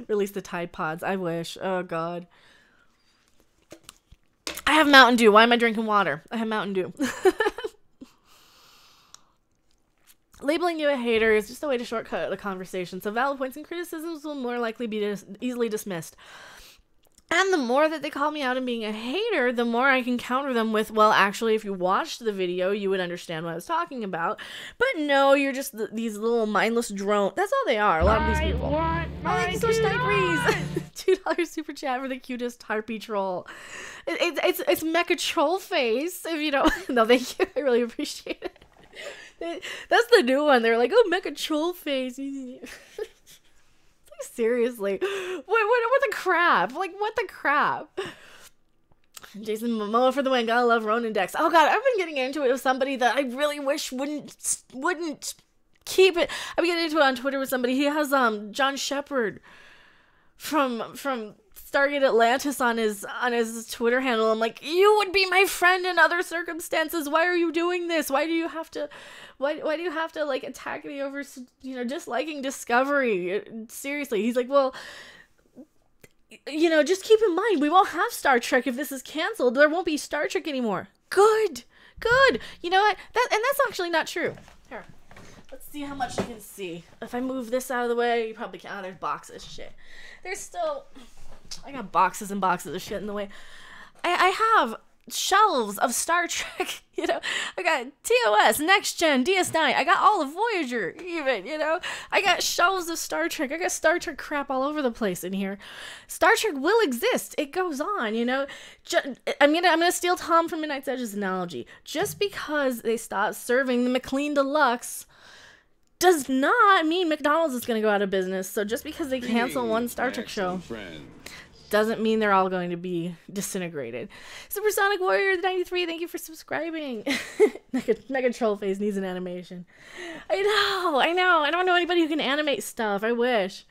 Release the Tide Pods. I wish. Oh God. I have Mountain Dew. Why am I drinking water? I have Mountain Dew. Labeling you a hater is just a way to shortcut the conversation, so valid points and criticisms will more likely be easily dismissed. And the more that they call me out on being a hater, the more I can counter them with, well, actually, if you watched the video, you would understand what I was talking about. But no, you're just these little mindless drones. That's all they are, a lot of these people. Thank you so much, $2 super chat for the cutest harpy troll. It's Mecha troll face, if you don't. No, thank you. I really appreciate it. That's the new one. They're like, oh, Mecha troll face. Like, seriously, what the crap? Like, what the crap? Jason Momoa for the win. Gotta love Ronan Dex. Oh God, I've been getting into it with somebody that I really wish wouldn't keep it. I've been getting into it on Twitter with somebody. He has John Shepard from Stargate Atlantis on his Twitter handle. I'm like, you would be my friend in other circumstances. Why are you doing this? Why do you have to like attack me over, you know, disliking Discovery? Seriously. He's like, well, you know, just keep in mind, we won't have Star Trek if this is canceled. There won't be Star Trek anymore. Good. You know what? That's actually not true. Here. Let's see how much you can see. If I move this out of the way, you probably can't. Oh, there's boxes. Shit. There's still... I got boxes and boxes of shit in the way. I have shelves of Star Trek, you know. I got TOS, Next Gen, DS9. I got all of Voyager, even, you know. I got shelves of Star Trek. I got Star Trek crap all over the place in here. Star Trek will exist. It goes on, you know. I'm gonna steal Tom from Midnight's Edge's analogy. Just because they stopped serving the McLean Deluxe does not mean McDonald's is going to go out of business. So just because they cancel one Star Trek show doesn't mean they're all going to be disintegrated. Supersonic Warrior 93, thank you for subscribing. Mega Troll Face needs an animation. I know. I don't know anybody who can animate stuff. I wish.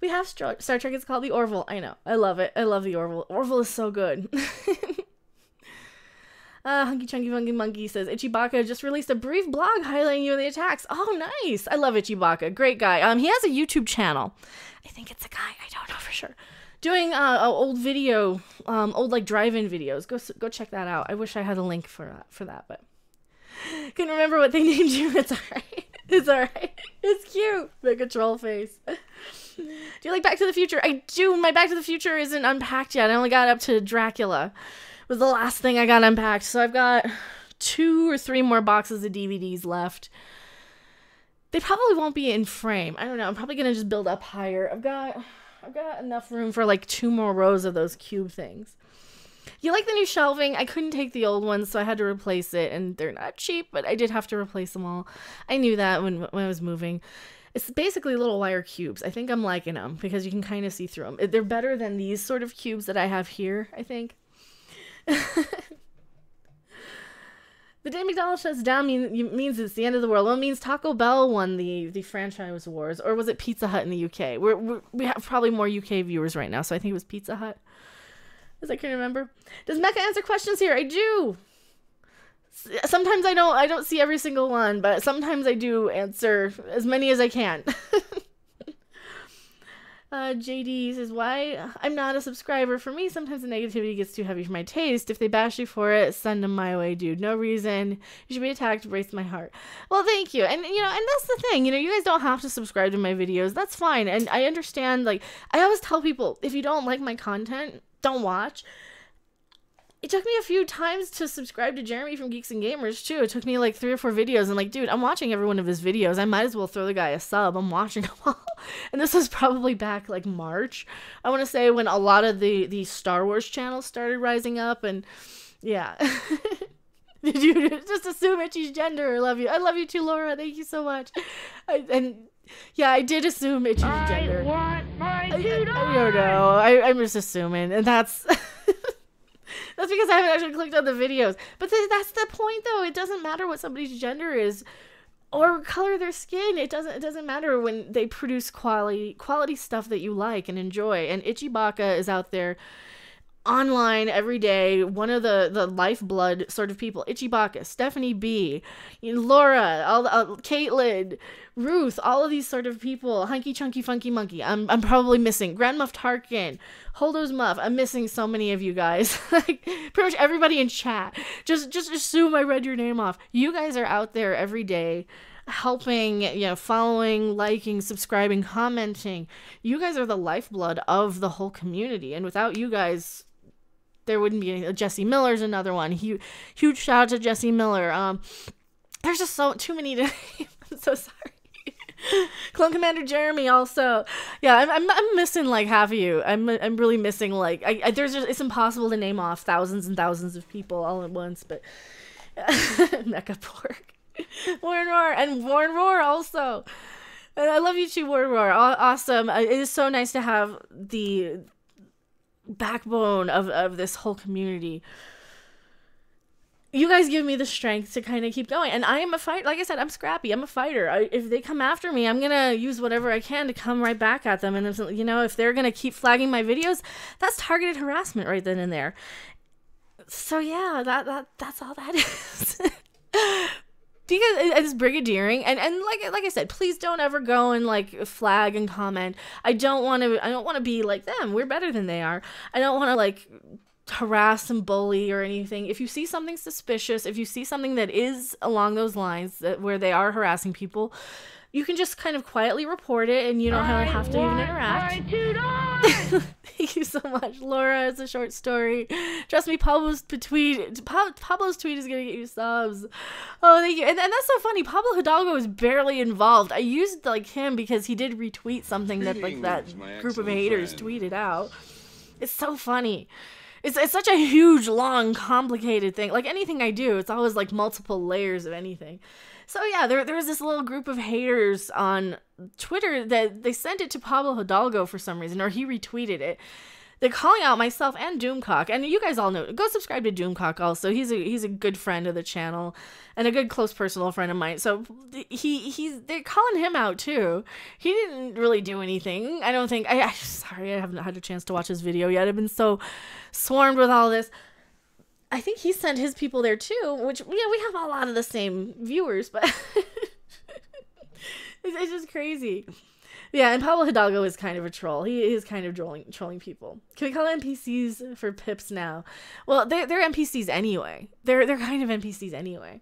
We have Star Trek. It's called the Orville. I know. I love it. I love the Orville. Orville is so good. Hunky Chunky Funky Monkey says, Ichibaka just released a brief blog highlighting you in the attacks. Oh, nice. I love Ichibaka. Great guy. He has a YouTube channel. I think it's a guy. I don't know for sure. Doing old video, old like drive-in videos. Go check that out. I wish I had a link for that, but couldn't remember what they named you. It's alright. It's alright. It's cute. Make a troll face. Do you like Back to the Future? I do. My Back to the Future isn't unpacked yet. I only got up to Dracula. Was the last thing I got unpacked. So I've got 2 or 3 more boxes of DVDs left. They probably won't be in frame. I don't know. I'm probably gonna just build up higher. I've got enough room for like 2 more rows of those cube things. You like the new shelving? I couldn't take the old ones, so I had to replace it, and they're not cheap, but I did have to replace them all. I knew that when I was moving. It's basically little wire cubes. I think I'm liking them because you can kind of see through them. They're better than these sort of cubes that I have here, I think. The day McDonald's shuts down means it's the end of the world. Well, it means Taco Bell won the franchise wars, or was it Pizza Hut in the UK? We have probably more UK viewers right now, so I think it was Pizza Hut, as I can remember. Does Mecha answer questions here? I do. Sometimes I don't see every single one, but sometimes I do answer as many as I can. JD says, why? I'm not a subscriber. For me, sometimes the negativity gets too heavy for my taste. If they bash you for it, send them my way, dude. No reason. You should be attacked. Brace my heart. Well, thank you. And, you know, and that's the thing. You know, you guys don't have to subscribe to my videos. That's fine. And I understand, like, I always tell people, if you don't like my content, don't watch. It took me a few times to subscribe to Jeremy from Geeks and Gamers, too. It took me, like, 3 or 4 videos. And, like, dude, I'm watching every one of his videos. I might as well throw the guy a sub. I'm watching them all. And this was probably back, like, March. I want to say when a lot of the Star Wars channels started rising up. And, yeah. Did you just assume Itchy's gender? I love you. I love you, too, Laura. Thank you so much. I did assume Itchy's gender. I want my $2. I don't know. I'm just assuming. And that's... That's because I haven't actually clicked on the videos. But that's the point, though. It doesn't matter what somebody's gender is or color of their skin. It doesn't matter when they produce quality stuff that you like and enjoy. And Ichibaka is out there online every day. One of the lifeblood sort of people. Ichibaka, Stephanie B, Laura, Caitlin, Ruth, all of these sort of people. Hunky Chunky Funky Monkey. I'm probably missing Grand Muff Tarkin, Holdo's Muff. I'm missing so many of you guys. Like pretty much everybody in chat. Just assume I read your name off. You guys are out there every day helping, you know, following, liking, subscribing, commenting. You guys are the lifeblood of the whole community, and without you guys, there wouldn't be any. Jesse Miller's another one. Huge shout out to Jesse Miller. There's just too many to name. I'm so sorry. Clone Commander Jeremy also. Yeah, I'm missing like half of you. I'm really missing like it's impossible to name off thousands and thousands of people all at once. But Mecha Pork, Warren Roar, and Warren Roar also. And I love you too, Warren Roar. Awesome. It is so nice to have the backbone of this whole community. you guys give me the strength to kind of keep going. And I am a fighter. Like I said, I'm scrappy. I'm a fighter. If they come after me, I'm going to use whatever I can to come right back at them. And, if they're going to keep flagging my videos, that's targeted harassment right then and there. So, yeah, that's all that is. Because it's brigadiering. And like I said, please don't ever go and, like, flag and comment. I don't want to be like them. We're better than they are. I don't want to, like, harass and bully or anything. If you see something suspicious, if you see something that is along those lines where they are harassing people, you can just kind of quietly report it, and you don't have to even interact. Thank you so much, Laura. It's a short story. Trust me, Pablo's tweet is gonna get you subs. Oh, thank you. And that's so funny. Pablo Hidalgo is barely involved. I used like him because he did retweet something that like that group of haters tweeted out. It's so funny. It's such a huge, long, complicated thing. Like anything I do, it's always like multiple layers of anything. So yeah, there was this little group of haters on Twitter that they sent it to Pablo Hidalgo for some reason, or he retweeted it. They're calling out myself and Doomcock, and you guys all know. Go subscribe to Doomcock also. He's a good friend of the channel, and a good close personal friend of mine. So they're calling him out too. He didn't really do anything. I don't think. Sorry, I haven't had a chance to watch his video yet. I've been so swarmed with all this. I think he sent his people there too, which we have a lot of the same viewers, but it's just crazy. Yeah, and Pablo Hidalgo is kind of a troll. He is kind of trolling people. Can we call NPCs for pips now? Well, they're NPCs anyway. They're kind of NPCs anyway.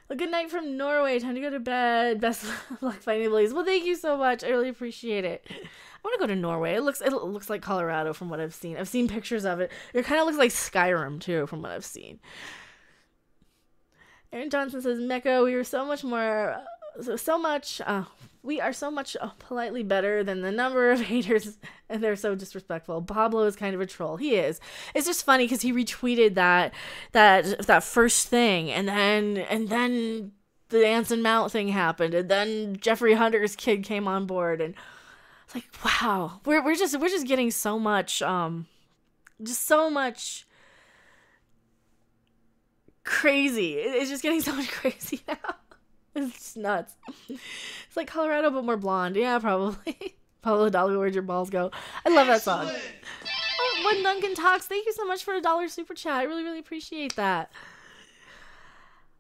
A good night from Norway. Time to go to bed. Best of luck finding Bullies. Well, thank you so much. I really appreciate it. I want to go to Norway. It looks like Colorado from what I've seen. I've seen pictures of it. It kind of looks like Skyrim too, from what I've seen. Aaron Johnson says, Mecha, we are so much politely better than the number of haters, and they're so disrespectful. Pablo is kind of a troll. He is. It's just funny because he retweeted that first thing, and then the Anson Mount thing happened, and then Jeffrey Hunter's kid came on board, and it's like, wow, we're just getting so much crazy. It's just getting so much crazy now. It's just nuts. It's like Colorado, but more blonde. Yeah, probably. Pablo Hidalgo, where'd your balls go? I love that song. Oh, When Duncan Talks, thank you so much for $1 super chat. I really, really appreciate that.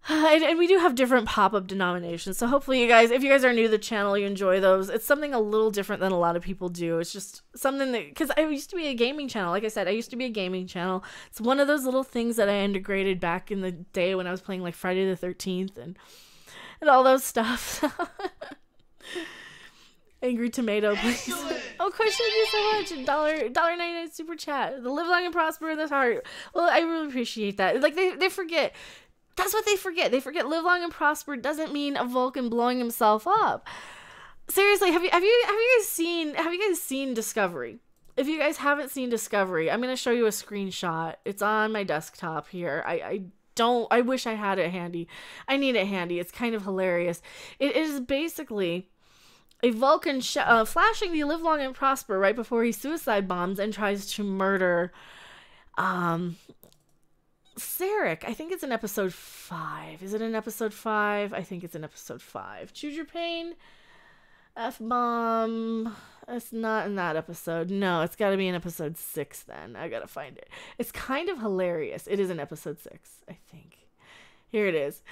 And we do have different pop-up denominations, so hopefully you guys, if you guys are new to the channel, you enjoy those. It's something a little different than a lot of people do. It's just something that, because I used to be a gaming channel. Like I said, I used to be a gaming channel. It's one of those little things that I integrated back in the day when I was playing like Friday the 13th and all those stuff. Angry Tomato, please. Oh, of course, thank you so much. $1.99 super chat. The live long and prosper in this heart. Well, I really appreciate that. Like, they forget. That's what they forget. They forget live long and prosper doesn't mean a Vulcan blowing himself up. Seriously, have you guys seen Discovery? If you guys haven't seen Discovery, I'm gonna show you a screenshot. It's on my desktop here. I wish I had it handy. I need it handy. It's kind of hilarious. It is basically a Vulcan flashing the live long and prosper right before he suicide bombs and tries to murder Sarek. I think it's in episode 5. Is it in episode 5? I think it's in episode 5. Choose your pain. F-bomb. It's not in that episode. No, it's got to be in episode 6 then. I got to find it. It's kind of hilarious. It is in episode 6, I think. Here it is.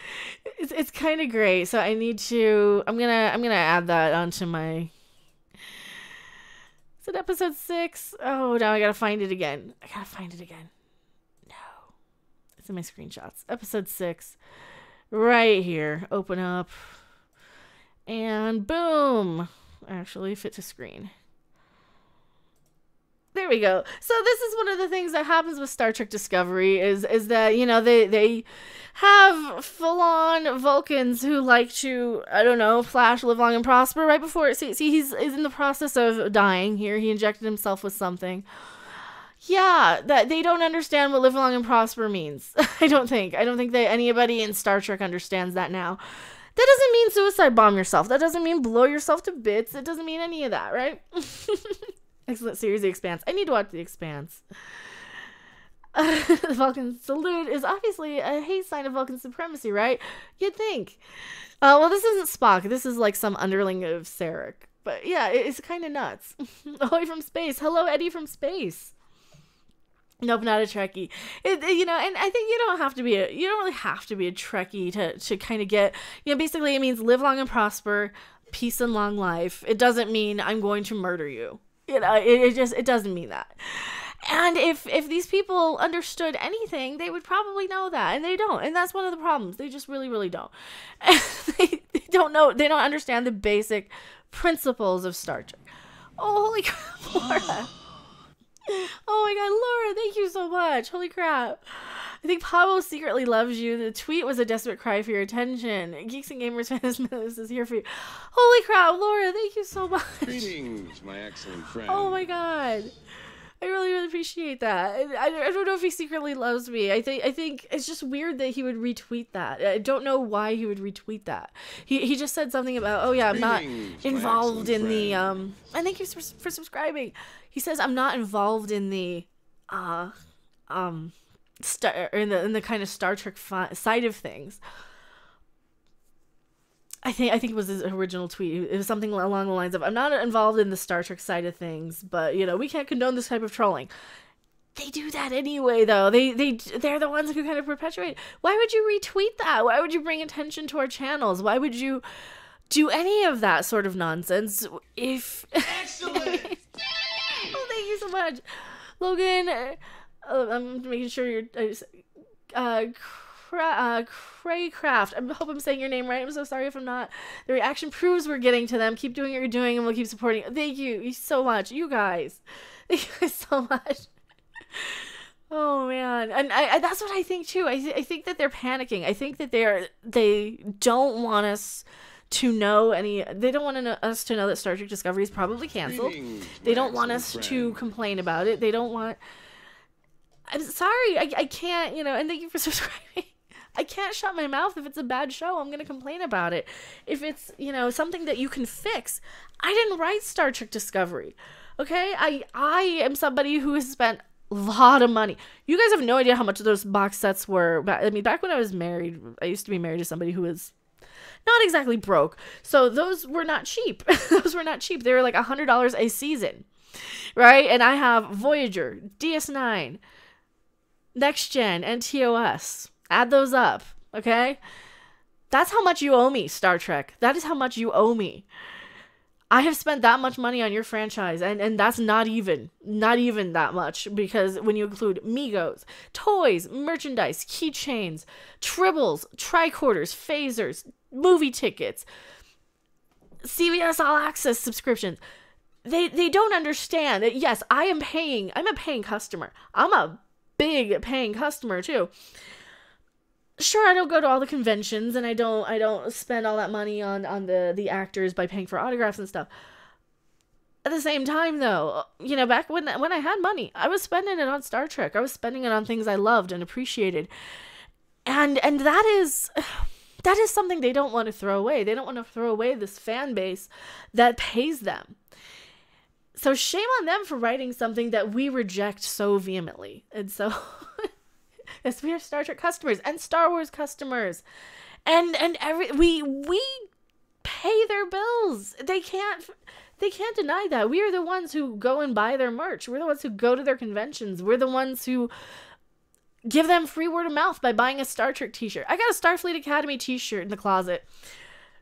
It's kind of great. So I need to, I'm going to add that onto my, is it episode 6? Oh, now I got to find it again. No. It's in my screenshots. Episode 6. Right here. Open up. And boom. Actually, fit to screen. There we go. So this is one of the things that happens with Star Trek Discovery is that, you know, they have full-on Vulcans who like to, I don't know, flash, live long and prosper right before. See, he's in the process of dying here. He injected himself with something. Yeah, that they don't understand what live long and prosper means. I don't think that anybody in Star Trek understands that now. That doesn't mean suicide bomb yourself. That doesn't mean blow yourself to bits. It doesn't mean any of that, right? Excellent series, The Expanse. I need to watch The Expanse. The Vulcan salute is obviously a hate sign of Vulcan supremacy, right? You'd think. Well, this isn't Spock. This is like some underling of Sarek. But yeah, it's kind of nuts. Ahoy from space. Hello, Eddie from space. Nope, not a Trekkie. And I think you don't really have to be a Trekkie to kind of get, basically it means live long and prosper, peace and long life. It doesn't mean I'm going to murder you. It doesn't mean that. And if these people understood anything, they would probably know that, and they don't. And that's one of the problems. They just really, really don't. They don't know. They don't understand the basic principles of Star Trek. Oh, holy crap, Laura. Oh my god, Laura, thank you so much. Holy crap. I think Pablo secretly loves you. The tweet was a desperate cry for your attention. Geeks and Gamers Fans is here for you. Holy crap, Laura, thank you so much. Greetings, my excellent friend. Oh my god. I really, really appreciate that. I don't know if he secretly loves me. I think it's just weird that he would retweet that. I don't know why he would retweet that. He just said something about, oh yeah, I'm not involved in the and thank you for subscribing. He says I'm not involved in the in the kind of Star Trek side of things. I think it was his original tweet. It was something along the lines of, I'm not involved in the Star Trek side of things, but, we can't condone this type of trolling. They do that anyway, though. They're the ones who kind of perpetuate. Why would you retweet that? Why would you bring attention to our channels? Why would you do any of that sort of nonsense if... Excellent! Oh, thank you so much. Logan, I'm making sure you're... Craycraft. I hope I'm saying your name right. I'm so sorry if I'm not. The reaction proves we're getting to them. Keep doing what you're doing and we'll keep supporting. Thank you so much. You guys. Thank you guys so much. Oh man. And I that's what I think too. I think that they're panicking. I think that they don't want us to know they don't want us to know that Star Trek Discovery is probably canceled. They don't want us to complain about it. They don't want... I'm sorry. I can't, and thank you for subscribing. I can't shut my mouth. If it's a bad show, I'm going to complain about it. If it's, something that you can fix. I didn't write Star Trek Discovery. Okay? I am somebody who has spent a lot of money. You guys have no idea how much those box sets were. Back when I was married, I used to be married to somebody who was not exactly broke. So those were not cheap. Those were not cheap. They were like $100 a season. Right? And I have Voyager, DS9, Next Gen, and TOS. Add those up, okay? That's how much you owe me, Star Trek. That is how much you owe me. I have spent that much money on your franchise, and that's not even that much, because when you include Migos, toys, merchandise, keychains, tribbles, tricorders, phasers, movie tickets, CBS All Access subscriptions, they don't understand that, yes, I'm a paying customer. I'm a big paying customer too. Sure, I don't go to all the conventions and I don't spend all that money on the actors by paying for autographs and stuff. At the same time though, back when I had money, I was spending it on Star Trek. I was spending it on things I loved and appreciated. And that is something they don't want to throw away. They don't want to throw away this fan base that pays them. So shame on them for writing something that we reject so vehemently. And so, yes, we are Star Trek customers and Star Wars customers, and we pay their bills. They can't deny that. We are the ones who go and buy their merch. We're the ones who go to their conventions. We're the ones who give them free word of mouth by buying a Star Trek t-shirt. I got a Starfleet Academy t-shirt in the closet.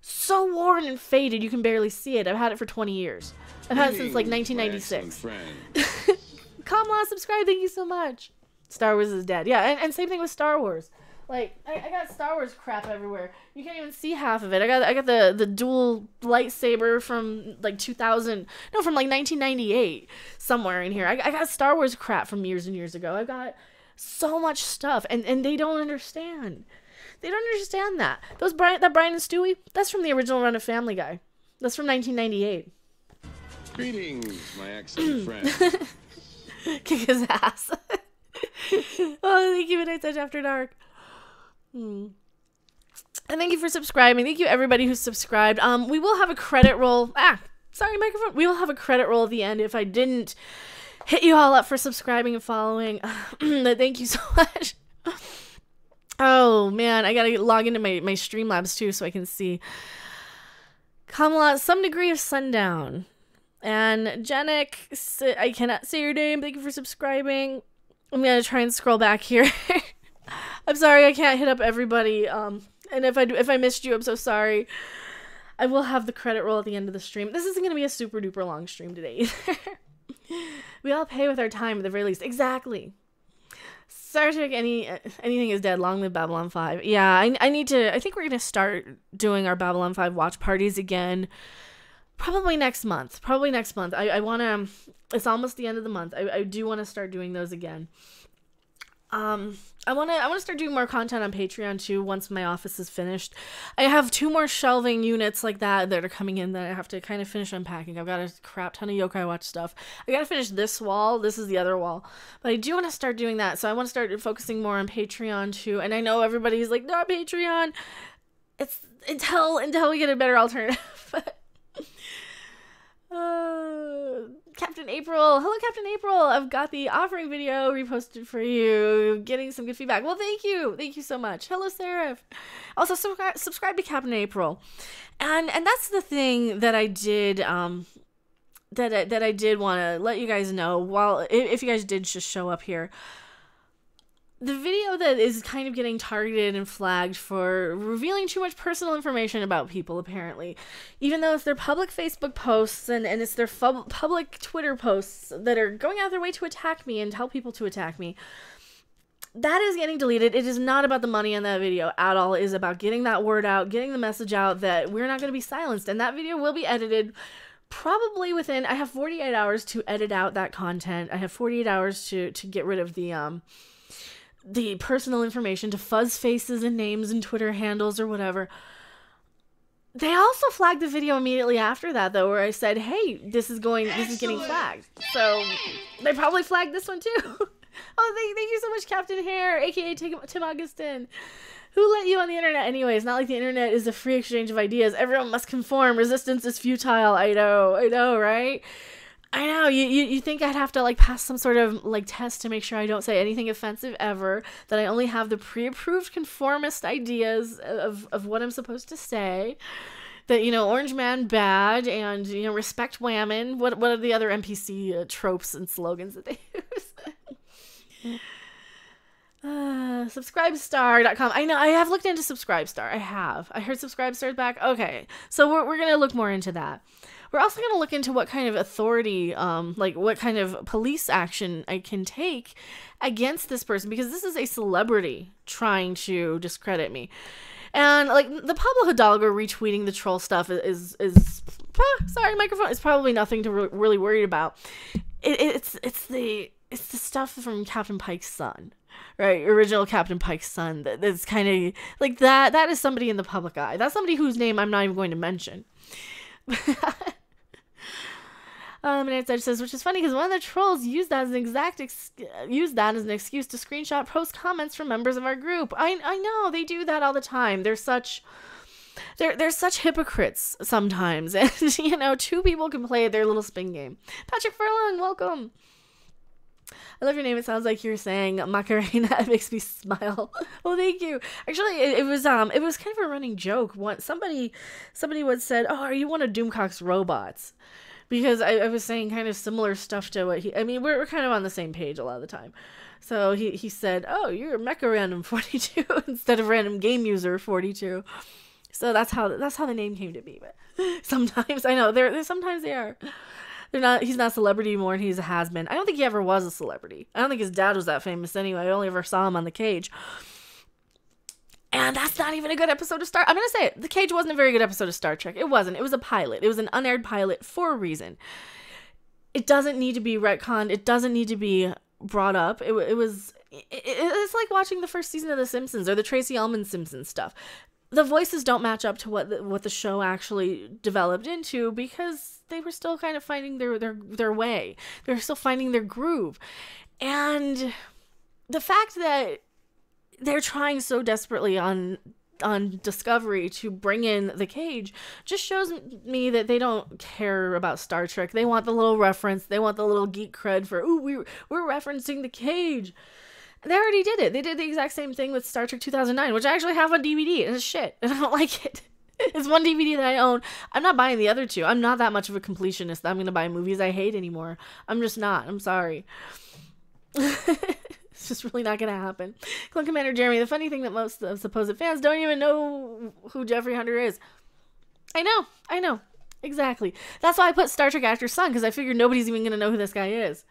So worn and faded, you can barely see it. I've had it for 20 years. I've had it since like 1996. Kamala, subscribe. Thank you so much. Star Wars is dead. Yeah, and same thing with Star Wars. Like, I got Star Wars crap everywhere. You can't even see half of it. I got the dual lightsaber from like 1998 somewhere in here. I got Star Wars crap from years and years ago. I've got so much stuff, and they don't understand. They don't understand that. That Brian and Stewie, that's from the original run of Family Guy. That's from 1998. Greetings, my excellent friend. Kick his ass. Oh, thank you, Midnight Touch After Dark. And thank you for subscribing. Thank you, everybody who's subscribed. We will have a credit roll. Sorry, microphone. We will have a credit roll at the end. If I didn't hit you all up for subscribing and following. Thank you so much. Oh man, I gotta log into my Streamlabs too so I can see. Kamala, some degree of sundown. And Jenik, I cannot say your name. Thank you for subscribing. I'm gonna try and scroll back here. I'm sorry I can't hit up everybody. And if I missed you, I'm so sorry. I will have the credit roll at the end of the stream. This isn't gonna be a super duper long stream today either. We all pay with our time at the very least. Exactly. Star Trek, anything is dead. Long live Babylon 5. Yeah, I need to. I think we're gonna start doing our Babylon 5 watch parties again. Probably next month. I wanna. It's almost the end of the month. I do want to start doing those again. I want to start doing more content on Patreon too once my office is finished. I have 2 more shelving units like that are coming in that I have to kind of finish unpacking. I've got a crap ton of Yokai Watch stuff. I got to finish this wall. This is the other wall. But I do want to start doing that. So I want to start focusing more on Patreon too. And I know everybody's like, not Patreon. It's until we get a better alternative. Captain April. Hello, Captain April. I've got the offering video reposted for you. Getting some good feedback. Well, thank you. Thank you so much. Hello, Seraph. Also, subscribe to Captain April. And that's the thing that I did, that I did want to let you guys know while, if you guys did just show up here. The video that is kind of getting targeted and flagged for revealing too much personal information about people, apparently. Even though it's their public Facebook posts and it's their public Twitter posts that are going out their way to attack me and tell people to attack me. That is getting deleted. It is not about the money in that video at all. It is about getting that word out, getting the message out that we're not going to be silenced. And that video will be edited probably within... I have 48 hours to edit out that content. I have 48 hours to get rid of the personal information, to fuzz faces and names and Twitter handles or whatever. They also flagged the video immediately after that, though, where I said, hey, this is getting flagged. So they probably flagged this one too. Oh, thank you so much, Captain Hare, aka Tim Augustin. Who let you on the internet anyway? It's not like the internet is a free exchange of ideas. Everyone must conform. Resistance is futile. I know, right? I know, you think I'd have to, like, pass some sort of, like, test to make sure I don't say anything offensive ever, that I only have the pre-approved conformist ideas of what I'm supposed to say, that, you know, Orange Man bad, and, you know, respect women. What are the other NPC tropes and slogans that they use? Subscribestar.com. I know, I have looked into Subscribestar. I heard Subscribestar's back. Okay, so we're gonna look more into that. We're also going to look into what kind of authority, like what kind of police action I can take against this person, because this is a celebrity trying to discredit me. And like the Pablo Hidalgo retweeting the troll stuff is sorry, microphone, it's probably nothing to really worry about. It's the stuff from Captain Pike's son, right? Original Captain Pike's son. That's kind of like that is somebody in the public eye. That's somebody whose name I'm not even going to mention. And it says, which is funny because one of the trolls used that as an excuse to screenshot post comments from members of our group. I know, they do that all the time. They're such hypocrites sometimes, and you know, 2 people can play their little spin game. Patrick Furlong, welcome. I love your name. It sounds like you're saying Macarena. It makes me smile. Well, thank you. Actually, it was kind of a running joke. Somebody once said, "Oh, are you one of Doomcock's robots?" Because I was saying kind of similar stuff to what we're kind of on the same page a lot of the time. So he said, "Oh, you're Mecha Random 42 instead of Random Game User 42." So that's how the name came to be. But sometimes I know sometimes they are. He's not a celebrity anymore, and he's a has-been. I don't think he ever was a celebrity. I don't think his dad was that famous anyway. I only ever saw him on The Cage. And that's not even a good episode of Star... I'm going to say it. The Cage wasn't a very good episode of Star Trek. It wasn't. It was a pilot. It was an unaired pilot for a reason. It doesn't need to be retconned. It doesn't need to be brought up. It's like watching the first season of The Simpsons or the Tracy Ullman Simpsons stuff. The voices don't match up to what the show actually developed into, because they were still kind of finding their way. They're still finding their groove. And the fact that they're trying so desperately on on Discovery to bring in the cage just shows me that they don't care about Star Trek. They want the little reference. They want the little geek cred for, ooh, we're referencing the cage. They already did it. They did the exact same thing with Star Trek 2009, which I actually have on DVD, and it's shit, and I don't like it. It's one DVD that I own. I'm not buying the other two. I'm not that much of a completionist that I'm going to buy movies I hate anymore. I'm just not. I'm sorry. It's just really not going to happen. Clone Commander Jeremy, the funny thing that most of supposed fans don't even know who Jeffrey Hunter is. I know. Exactly. That's why I put Star Trek Actor's Son, because I figured nobody's even going to know who this guy is.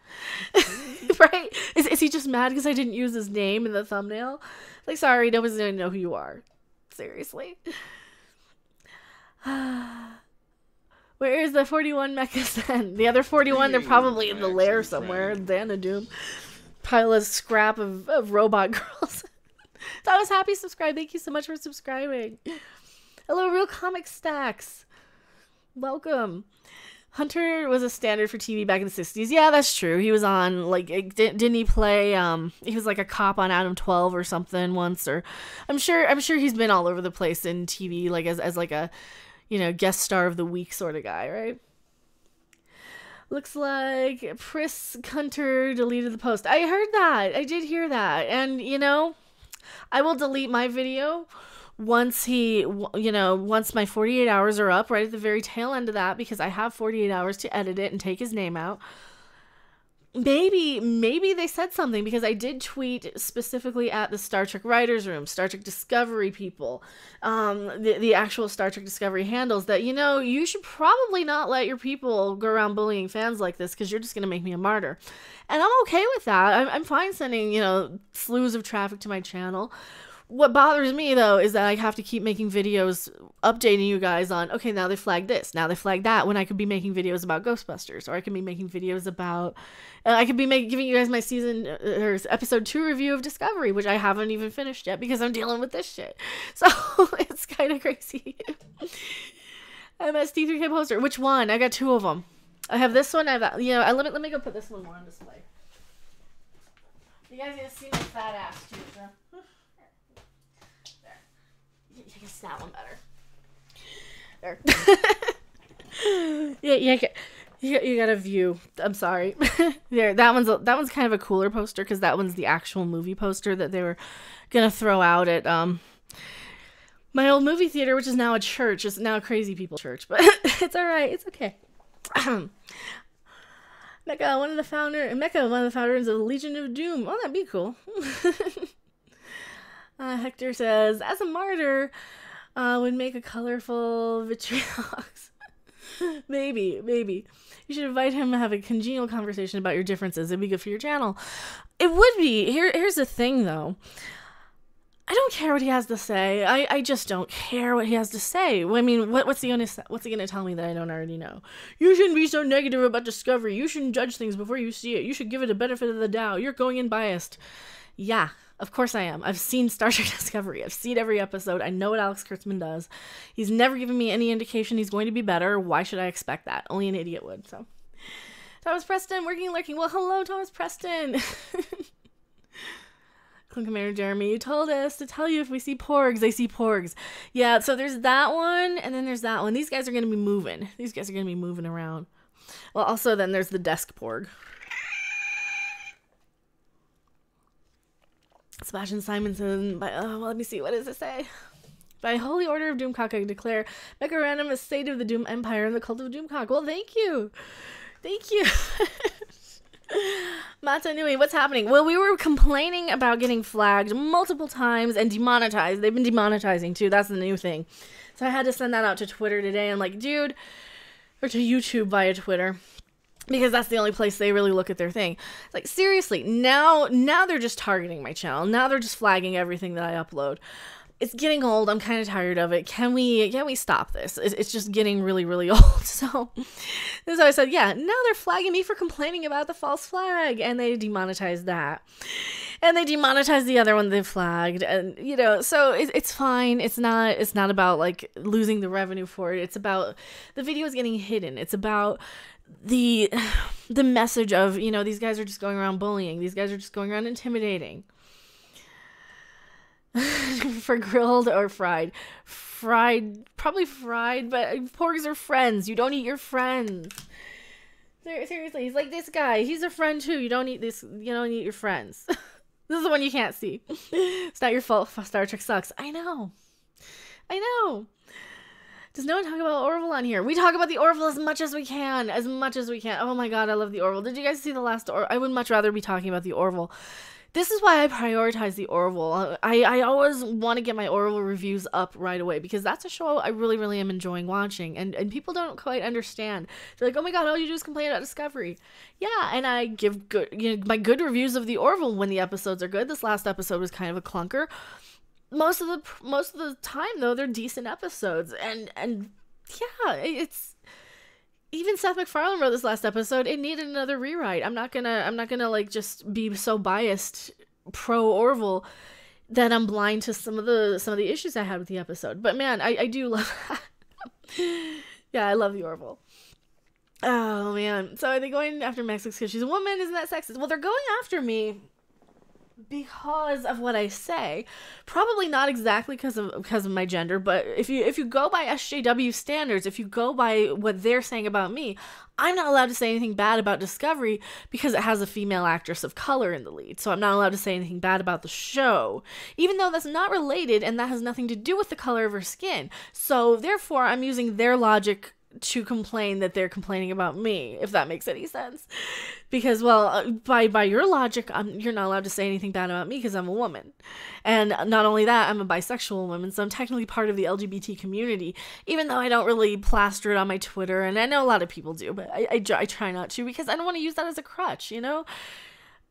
Right? Is he just mad because I didn't use his name in the thumbnail? Like, sorry, nobody's going to know who you are. Seriously. Where is the 41 Mecha then? The other 41, they're probably in the lair somewhere. Xanadu. Pile of scrap of robot girls. That was happy subscribe. Thank you so much for subscribing. Hello, Real Comic Stacks. Welcome. Hunter was a standard for TV back in the 60s. Yeah, that's true. He was on, like, didn't he play, he was like a cop on Adam 12 or something once, or I'm sure he's been all over the place in TV, like, as like a, you know, guest star of the week sort of guy, right? Looks like Pris Hunter deleted the post. I heard that. I did hear that. And, you know, I will delete my video once once my 48 hours are up, right at the very tail end of that, because I have 48 hours to edit it and take his name out. Maybe they said something, because I did tweet specifically at the Star Trek Writers Room, Star Trek Discovery people, the actual Star Trek Discovery handles, that, you know, you should probably not let your people go around bullying fans like this, because you're just going to make me a martyr. And I'm okay with that. I'm fine sending, you know, slews of traffic to my channel. What bothers me, though, is that I have to keep making videos updating you guys on, okay, now they flagged this, now they flagged that, when I could be making videos about Ghostbusters, or I could be making videos about, I could be giving you guys my or episode 2 review of Discovery, which I haven't even finished yet, because I'm dealing with this shit. So, it's kind of crazy. MSD3K poster. Which one? I got 2 of them. I have this one, I have that, you know, let me go put this one more on display. You guys need to see my fat ass, too, so. I guess that one better. There. You got a view. I'm sorry. There, that one's kind of a cooler poster, because that one's the actual movie poster that they were gonna throw out at my old movie theater, which is now a church. It's now a crazy people church, but it's all right. It's okay. Mecha, one of the founders of the Legion of Doom. Oh, that'd be cool. Hector says, as a martyr, would make a colorful vitriox. Maybe. You should invite him to have a congenial conversation about your differences. It'd be good for your channel. It would be. Here's the thing, though. I don't care what he has to say. I just don't care what he has to say. I mean, what's he gonna tell me that I don't already know? You shouldn't be so negative about Discovery. You shouldn't judge things before you see it. You should give it a benefit of the doubt. You're going in biased. Yeah. Of course I am. I've seen Star Trek Discovery. I've seen every episode. I know what Alex Kurtzman does. He's never given me any indication he's going to be better. Why should I expect that? Only an idiot would, so. Thomas Preston, working and lurking. Well, hello, Thomas Preston. Clone Commander Jeremy, you told us to tell you if we see porgs. They see porgs. Yeah, so there's that one, and then there's that one. These guys are going to be moving. These guys are going to be moving around. Well, also, then there's the desk porg. Sebastian Simonson, let me see, what does it say? By Holy Order of Doomcock, I declare Mecha Random a state of the Doom Empire and the cult of Doomcock. Well, thank you. Thank you. Mata Nui, what's happening? Well, we were complaining about getting flagged multiple times and demonetized. They've been demonetizing, too. That's the new thing. So I had to send that out to Twitter today. I'm like, dude, or to YouTube via Twitter. Because that's the only place they really look at their thing. Like, seriously, now they're just targeting my channel. Now they're just flagging everything that I upload. It's getting old. I'm kind of tired of it. Can we stop this? It's just getting really, really old. So I said, yeah, now they're flagging me for complaining about the false flag. And they demonetized that. And they demonetized the other one they flagged. And, you know, so it's fine. It's not about, like, losing the revenue for it. It's about the video is getting hidden. It's about the message of, you know, these guys are just going around bullying. These guys are just going around intimidating. For grilled or fried. Fried, probably fried, but porgs are friends. You don't eat your friends. Seriously, he's like this guy. He's a friend too. You don't eat this. You don't eat your friends. This is the one you can't see. It's not your fault. Star Trek sucks. I know. Does no one talk about Orville on here? We talk about the Orville as much as we can. Oh my god, I love the Orville. Did you guys see the last Orville? I would much rather be talking about the Orville. This is why I prioritize the Orville. I always want to get my Orville reviews up right away because that's a show I really, really am enjoying watching. And people don't quite understand. They're like, oh my god, all you do is complain about Discovery. Yeah, and I give good, my good reviews of the Orville when the episodes are good. This last episode was kind of a clunker. Most of the time though, they're decent episodes. And yeah, it's... Even Seth MacFarlane wrote this last episode. It needed another rewrite. I'm not gonna like just be so biased pro Orville that I'm blind to some of the issues I had with the episode. But man, I do love that. Yeah, I love the Orville. Oh man. So are they going after Mexico because she's a woman? Isn't that sexist? Well, they're going after me because of what I say. Probably not exactly because of my gender, but if you go by SJW standards, if you go by what they're saying about me, I'm not allowed to say anything bad about Discovery because it has a female actress of color in the lead. So I'm not allowed to say anything bad about the show, even though that's not related and that has nothing to do with the color of her skin. So therefore, I'm using their logic to complain that they're complaining about me, if that makes any sense. Because, well, by your logic, you're not allowed to say anything bad about me because I'm a woman. And not only that, I'm a bisexual woman, so I'm technically part of the LGBT community, even though I don't really plaster it on my Twitter, and I know a lot of people do, but I try not to because I don't want to use that as a crutch, you know?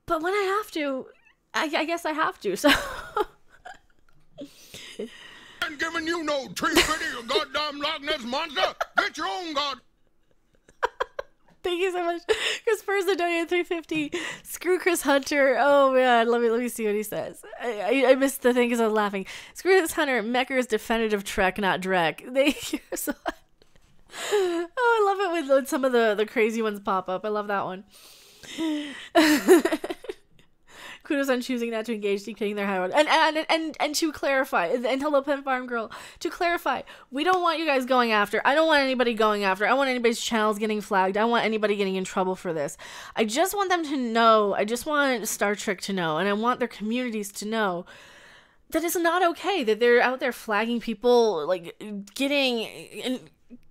But when I have to, I guess I have to, so... I'm giving you no tree fiddy, you goddamn Loch Ness monster. Get your own god. Thank you so much. Chris Persa donated $3.50. Screw Chris Hunter. Oh man, let me see what he says. I missed the thing because I was laughing. Screw Chris Hunter. Mecha is definitive Trek, not Drek. Thank you so much. Oh, I love it when some of the crazy ones pop up. I love that one. Kudos on choosing not to engage, dictating their high and to clarify, and hello Pen Farm Girl, to clarify, we don't want you guys going after, I don't want anybody going after, I don't want anybody's channels getting flagged, I don't want anybody getting in trouble for this. I just want them to know, I just want Star Trek to know, and I want their communities to know that it's not okay that they're out there flagging people, like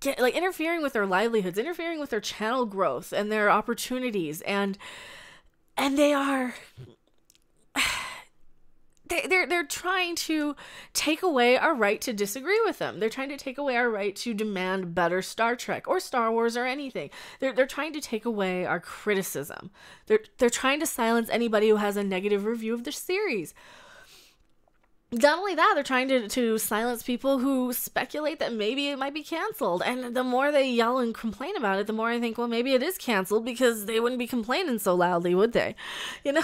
interfering with their livelihoods, interfering with their channel growth and their opportunities, and they are... They're trying to take away our right to disagree with them. They're trying to take away our right to demand better Star Trek or Star Wars or anything. They're trying to take away our criticism. They're trying to silence anybody who has a negative review of the series. Not only that, they're trying to silence people who speculate that maybe it might be canceled. And the more they yell and complain about it, the more I think, well, maybe it is canceled because they wouldn't be complaining so loudly, would they? You know?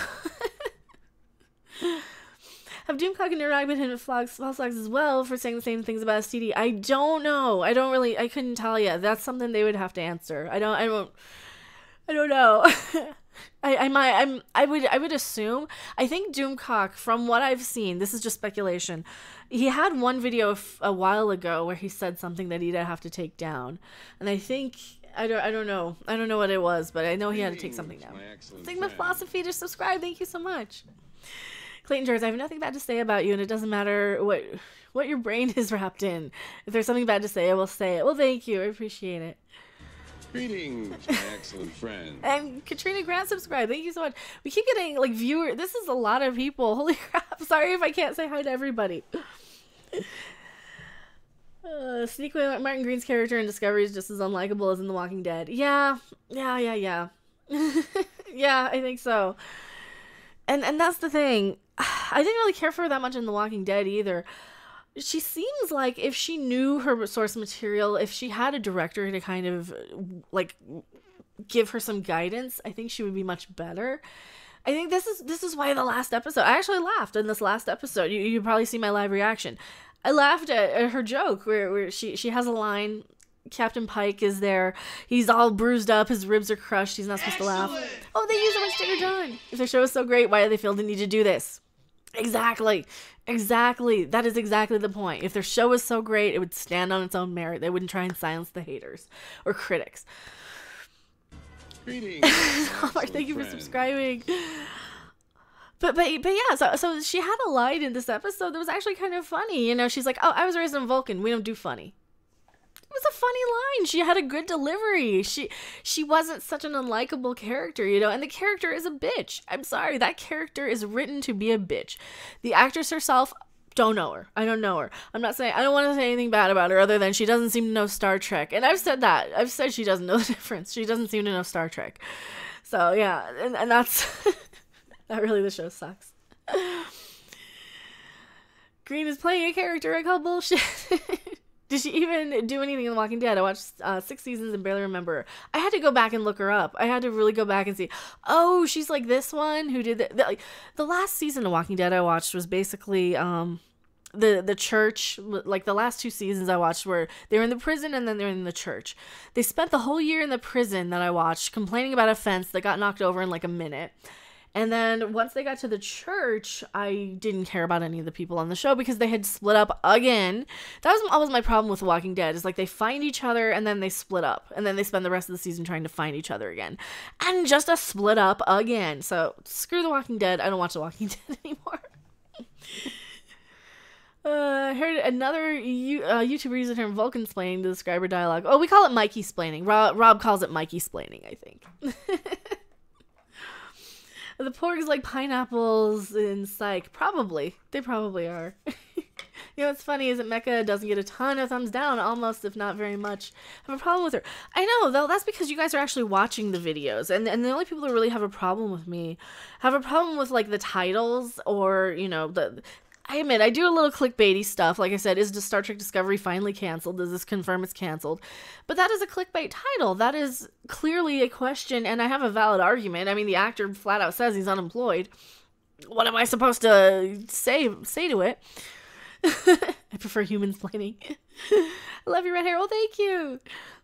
Have Doomcock and Nerdog been hit with false flags as well for saying the same things about STD? I don't know. I couldn't tell you. That's something they would have to answer. I don't know. I would assume. I think Doomcock, from what I've seen, this is just speculation. He had one video a while ago where he said something that he'd have to take down, and I think I don't know what it was, but I know he had to take something down. Sigma Philosophy to subscribe. Thank you so much. Clayton George, I have nothing bad to say about you, and it doesn't matter what your brain is wrapped in. If there's something bad to say, I will say it. Well, thank you. I appreciate it. Greetings, my excellent friend. And Katrina Grant subscribed. Thank you so much. We keep getting, like, viewer. This is a lot of people. Holy crap. Sorry if I can't say hi to everybody. Sneaky Martin Green's character in Discovery is just as unlikable as in The Walking Dead. Yeah. Yeah, I think so. And that's the thing. I didn't really care for her that much in The Walking Dead either. She seems like if she knew her source material, if she had a director to kind of like give her some guidance, I think she would be much better. I think this is why the last episode, I actually laughed in this last episode. You probably see my live reaction. I laughed at her joke where she has a line. Captain Pike is there. He's all bruised up. His ribs are crushed. He's not supposed to laugh. Oh, they use so much Digger John. If their show is so great, why do they feel the need to do this? Exactly. Exactly. That is exactly the point. If their show was so great, it would stand on its own merit. They wouldn't try and silence the haters or critics. Greetings, Hallmark, thank you for friend. subscribing. But yeah, so she had a line in this episode that was actually kind of funny. You know, she's like, "Oh, I was raised on Vulcan. We don't do funny." It was a funny line. She had a good delivery. She wasn't such an unlikable character, you know, and the character is a bitch. I'm sorry, that character is written to be a bitch. The actress herself, don't know her. I don't know her. I don't want to say anything bad about her other than she doesn't seem to know Star Trek. And I've said that. I've said she doesn't know the difference. She doesn't seem to know Star Trek. So yeah, and that's that really the show sucks. Green is playing a character I call bullshit. Did she even do anything in The Walking Dead? I watched 6 seasons and barely remember her. I had to go back and look her up. I had to really go back and see. Oh, she's like this one who did the last season of Walking Dead I watched was basically the church. Like the last 2 seasons I watched where they were in the prison and then they're in the church. They spent the whole year in the prison that I watched complaining about a fence that got knocked over in like a minute. And then once they got to the church, I didn't care about any of the people on the show because they had split up again. That was always my problem with The Walking Dead, is like they find each other and then they split up. And then they spend the rest of the season trying to find each other again. And just a split up again. So screw The Walking Dead. I don't watch The Walking Dead anymore. I heard another YouTuber use the term Vulcan-splaining to describe her dialogue. Oh, we call it Mikey-splaining. Rob calls it Mikey-splaining, I think. The porgs like pineapples in Psych. Probably. They probably are. You know what's funny is that Mecha doesn't get a ton of thumbs down, almost, if not very much. I have a problem with her. I know, though, that's because you guys are actually watching the videos. And the only people who really have a problem with me have a problem with, like, the titles or, you know, I admit, I do a little clickbaity stuff. Like I said, is Star Trek Discovery finally canceled? Does this confirm it's canceled? But that is a clickbait title. That is clearly a question, and I have a valid argument. I mean, the actor flat out says he's unemployed. What am I supposed to say to it? I prefer human-splaining. I love your red hair. Oh, thank you.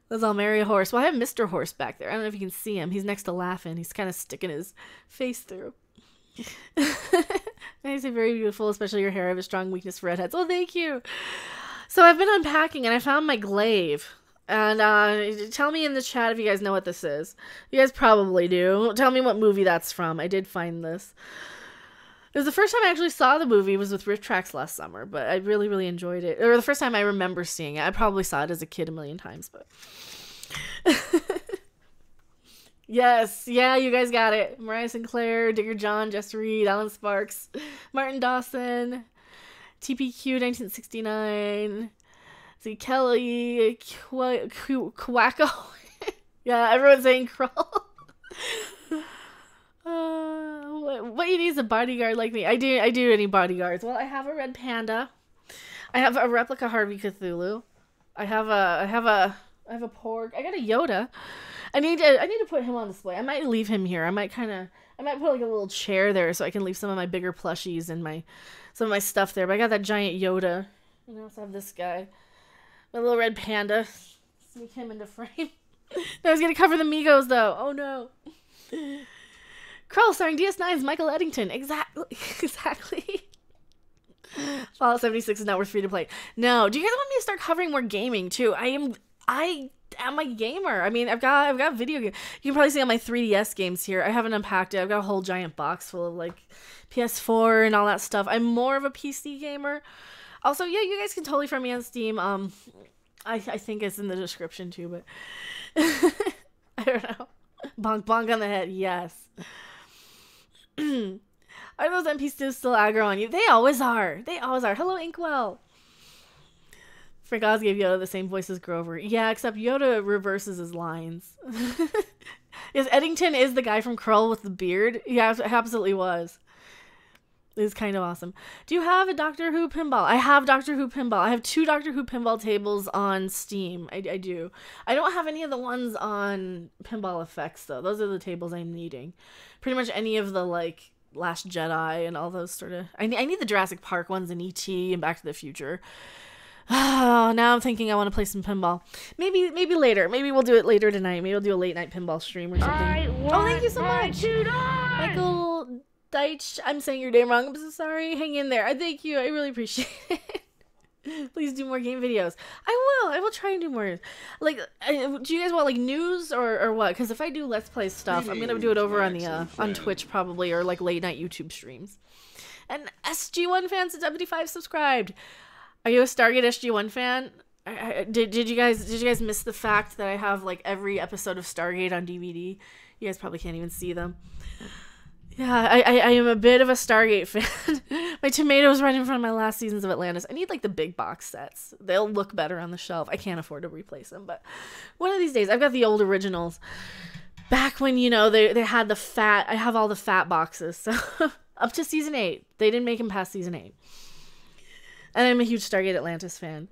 Let's all marry a horse. Well, I have Mr. Horse back there. I don't know if you can see him. He's next to Laughing. He's kind of sticking his face through. Nice and very beautiful, especially your hair. I have a strong weakness for redheads. Oh, thank you. So I've been unpacking and I found my glaive. And tell me in the chat if you guys know what this is. You guys probably do. Tell me what movie that's from. I did find this. It was the first time I actually saw the movie was with Riff Tracks last summer, but I really, really enjoyed it. Or the first time I remember seeing it. I probably saw it as a kid a million times, but... Yes, yeah, you guys got it. Mariah Sinclair, Digger John, Jess Reed, Alan Sparks, Martin Dawson, TPQ 1969, see Kelly, Quacko. Yeah, everyone's saying Crawl. What you need is a bodyguard like me. I do any bodyguards. Well, I have a red panda. I have a replica Harvey Cthulhu. I have a porg. I got a Yoda. I need to put him on display. I might leave him here. I might put like a little chair there so I can leave some of my bigger plushies and some of my stuff there. But I got that giant Yoda. And I also have this guy. My little red panda. Sneak him into frame. No, I was gonna cover the Migos though. Oh no. Krull starring DS9's Michael Eddington. Exactly. Fallout 76 is not worth free to play. No, do you guys want me to start covering more gaming too? I am a gamer. I mean, I've got video games. You can probably see on my 3DS games here. I haven't unpacked it. I've got a whole giant box full of like PS4 and all that stuff. I'm more of a PC gamer. Also, yeah, you guys can totally find me on Steam. I think it's in the description too, but I don't know. Bonk bonk on the head. Yes. Are those NPCs still aggro on you? They always are. Hello, Inkwell. Frank Oz gave Yoda the same voice as Grover. Yeah, except Yoda reverses his lines. Yes, Eddington is the guy from Krull with the beard. Yeah, it absolutely was. It's kind of awesome. Do you have a Doctor Who pinball? I have Doctor Who pinball. I have 2 Doctor Who pinball tables on Steam. I do. I don't have any of the ones on Pinball Effects, though. Those are the tables I'm needing. Pretty much any of the, like, Last Jedi and all those sort of... I need the Jurassic Park ones and E.T. and Back to the Future. Oh, now I'm thinking I want to play some pinball. Maybe later. Maybe we'll do it later tonight. Maybe we'll do a late night pinball stream or something. I want thank you so much. $2. Michael Deitch, I'm saying your name wrong. I'm so sorry. Hang in there. I thank you. I really appreciate it. Please do more game videos. I will try and do more. Like, do you guys want like news or what? Because if I do Let's Play stuff, I'm gonna do it over on the on Twitch probably, or like late night YouTube streams. And SG1 fans at 75 subscribed. Are you a Stargate SG1 fan? Did you guys miss the fact that I have like every episode of Stargate on DVD? You guys probably can't even see them. Yeah, I am a bit of a Stargate fan. My tomatoes right in front of my last seasons of Atlantis. I need like the big box sets. They'll look better on the shelf. I can't afford to replace them, but one of these days, I've got the old originals. Back when, you know, they had the fat, I have all the fat boxes. So up to season 8. They didn't make them past season 8. And I'm a huge Stargate Atlantis fan.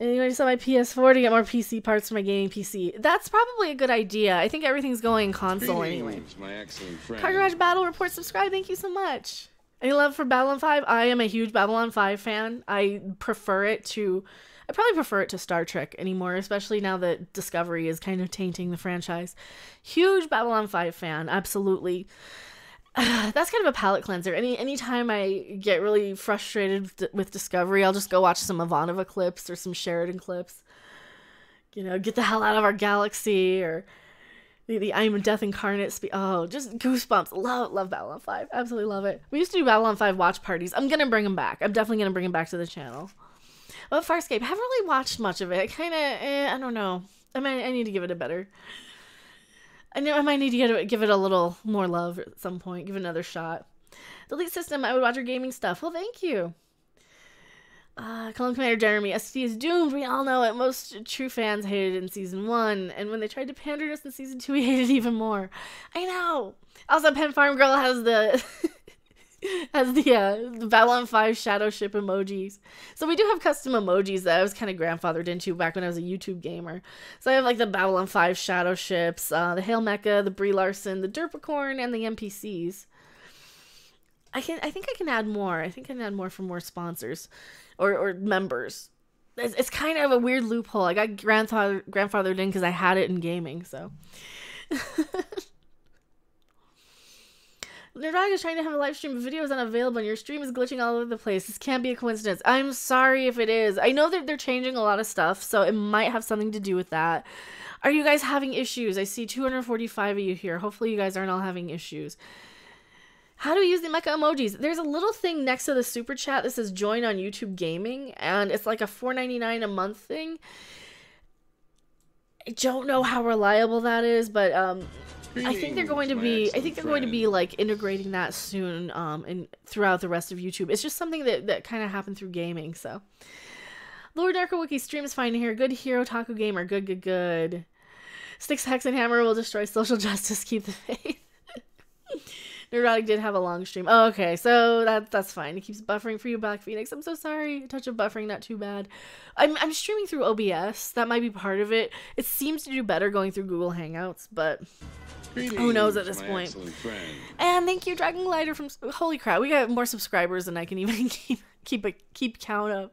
Anyway, I sell my PS4 to get more PC parts for my gaming PC. That's probably a good idea. I think everything's going console anyway. My excellent friend. Car Garage Battle Report subscribe. Thank you so much. Any love for Babylon 5? I am a huge Babylon 5 fan. I probably prefer it to Star Trek anymore, especially now that Discovery is kind of tainting the franchise. Huge Babylon 5 fan. Absolutely. That's kind of a palate cleanser. Anytime I get really frustrated with Discovery, I'll just go watch some Ivanova clips or some Sheridan clips. You know, get the hell out of our galaxy, or the I Am Death Incarnate. Just goosebumps. Love Babylon 5. Absolutely love it. We used to do Babylon 5 watch parties. I'm going to bring them back. I'm definitely going to bring them back to the channel. Well, Farscape, I haven't really watched much of it. Kind of, I don't know. I need to give it a better... I know I might need to give it a little more love at some point. Give it another shot. Delete System, I would watch your gaming stuff. Well, thank you. Column Commander Jeremy, ST is doomed. We all know it. Most true fans hated it in Season 1. And when they tried to pander to us in Season 2, we hated it even more. I know. Also, Pen Farm Girl has the... the Babylon 5 shadow ship emojis. So we do have custom emojis that I was kind of grandfathered into back when I was a YouTube gamer. So I have like the Babylon 5 shadow ships, the Hail Mecha, the Brie Larson, the Derpicorn, and the NPCs. I think I can add more. I think I can add more for more sponsors or members. It's kind of a weird loophole. I got grandfathered in because I had it in gaming, so... Nerdog is trying to have a live stream of videos unavailable and your stream is glitching all over the place. This can't be a coincidence. I'm sorry if it is. I know that they're changing a lot of stuff, so it might have something to do with that. Are you guys having issues? I see 245 of you here. Hopefully you guys aren't all having issues. How do we use the Mecha emojis? There's a little thing next to the super chat that says join on YouTube Gaming, and it's like a $4.99 a month thing. I don't know how reliable that is, but I think they're going to be like integrating that soon and throughout the rest of YouTube. It's just something that kind of happened through gaming, so. Lord Narcowiki stream is fine here. Good hero taco gamer. Good. Sticks, Hex, and Hammer will destroy social justice. Keep the faith. Neurotic did have a long stream. Oh, okay, so that's fine. It keeps buffering for you, Black Phoenix. I'm so sorry. A touch of buffering, not too bad. I'm streaming through OBS. That might be part of it. It seems to do better going through Google Hangouts, but who knows at this point. And thank you, Dragon Glider from... Holy crap, we got more subscribers than I can even keep count of.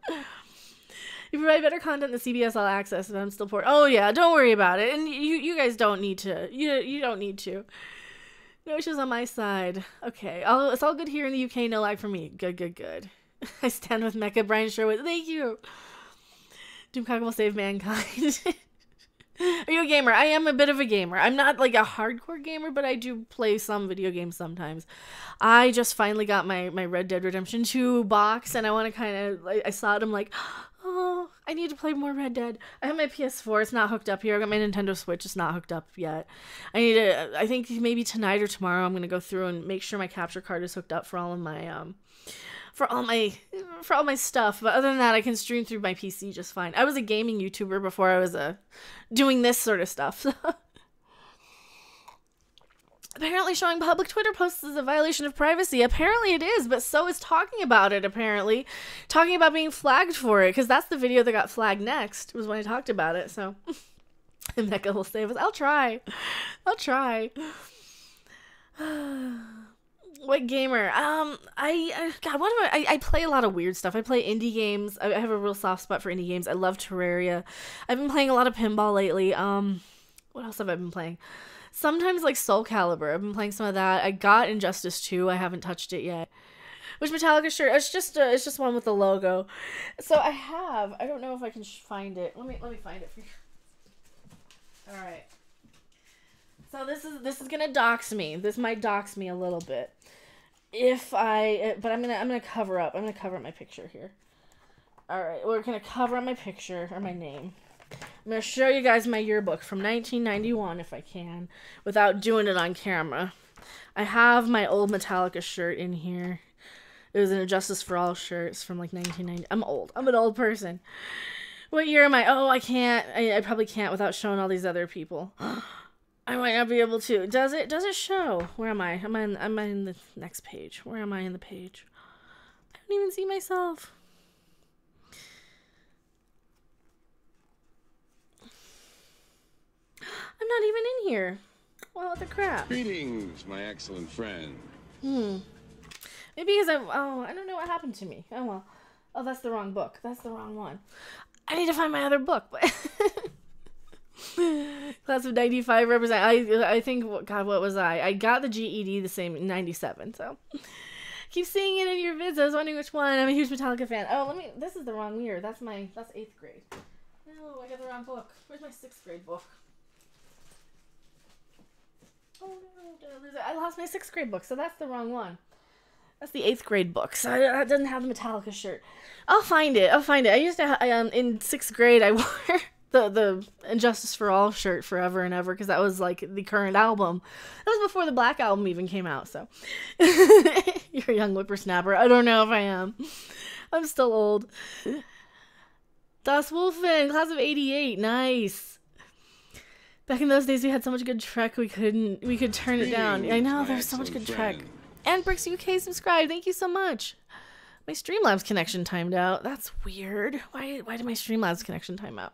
You provide better content than CBS All Access, and I'm still poor. Oh yeah, don't worry about it. And you guys don't need to. You don't need to. No issues on my side. Okay, it's all good here in the UK. No lag for me. Good. I stand with Mecha. Brian Sherwood. Thank you. Doomcock will save mankind. Are you a gamer? I am a bit of a gamer. I'm not like a hardcore gamer, but I do play some video games sometimes. I just finally got my Red Dead Redemption 2 box, and I want to kind of... I saw it, I'm like... Oh, I need to play more Red Dead. I have my PS4. It's not hooked up here. I got my Nintendo Switch. It's not hooked up yet. I think maybe tonight or tomorrow I'm going to go through and make sure my capture card is hooked up for all of my, for all my stuff. But other than that, I can stream through my PC just fine. I was a gaming YouTuber before I was, doing this sort of stuff. Apparently showing public Twitter posts is a violation of privacy. Apparently it is, but so is talking about it, apparently. Talking about being flagged for it, because that's the video that got flagged next, was when I talked about it, so. Mecha will save us. I'll try. What gamer? I play a lot of weird stuff. I play indie games. I have a real soft spot for indie games. I love Terraria. I've been playing a lot of pinball lately. What else have I been playing? Sometimes like Soul Calibur. I've been playing some of that. I got Injustice 2. I haven't touched it yet. Which Metallica shirt? It's just one with the logo. So I don't know if I can find it. Let me find it for you. All right. So this is gonna dox me. This might dox me a little bit. But I'm gonna cover up. I'm gonna cover up my picture here. All right, we're gonna cover up my picture or my name. I'm gonna show you guys my yearbook from 1991 if I can, without doing it on camera. I have my old Metallica shirt in here. It was an Injustice for All shirt. It's from like 1990. I'm old. I'm an old person. What year am I? Oh, I can't. I probably can't without showing all these other people. I might not be able to. Does it show? Where am I? Am I in the next page? Where am I in the page? I don't even see myself. I'm not even in here. Well, what the crap? Greetings, my excellent friend. Maybe because I don't know what happened to me. Oh well. Oh, that's the wrong book. That's the wrong one. I need to find my other book. Class of 95 represent. I think. God, what was I? I got the GED the same in 97. So keep seeing it in your vids. I was wondering which one. I'm a huge Metallica fan. Oh, this is the wrong year. That's 8th grade. No, I got the wrong book. Where's my 6th grade book? Oh no, did I lose it? I lost my 6th grade book, so that's the wrong one. That's the 8th grade book, so that doesn't have the Metallica shirt. I'll find it. I used to, in 6th grade, I wore the Injustice for All shirt forever and ever, because that was, like, the current album. That was before the Black Album even came out, so. You're a young whippersnapper. I don't know if I am. I'm still old. Das Wolfen, class of 88. Nice. Back in those days, we had so much good Trek, we could turn it down. I know, there's so much good Trek. And Bricks UK subscribed. Thank you so much. My Streamlabs connection timed out. That's weird. Why did my Streamlabs connection time out?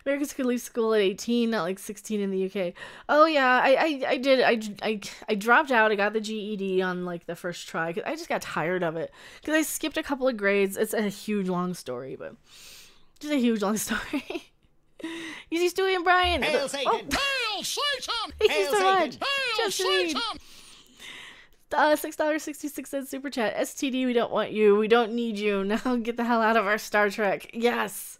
Americans could leave school at 18, not like 16 in the UK. Oh yeah, I did. I dropped out. I got the GED on like the first try. I just got tired of it because I skipped a couple of grades. It's a huge long story, but just a huge long story. Easy Stewie and Brian. Hail Satan! Hail Satan! Thank you so much. Hail Satan! $6.66 super chat. STD, we don't want you. We don't need you. Now get the hell out of our Star Trek. Yes.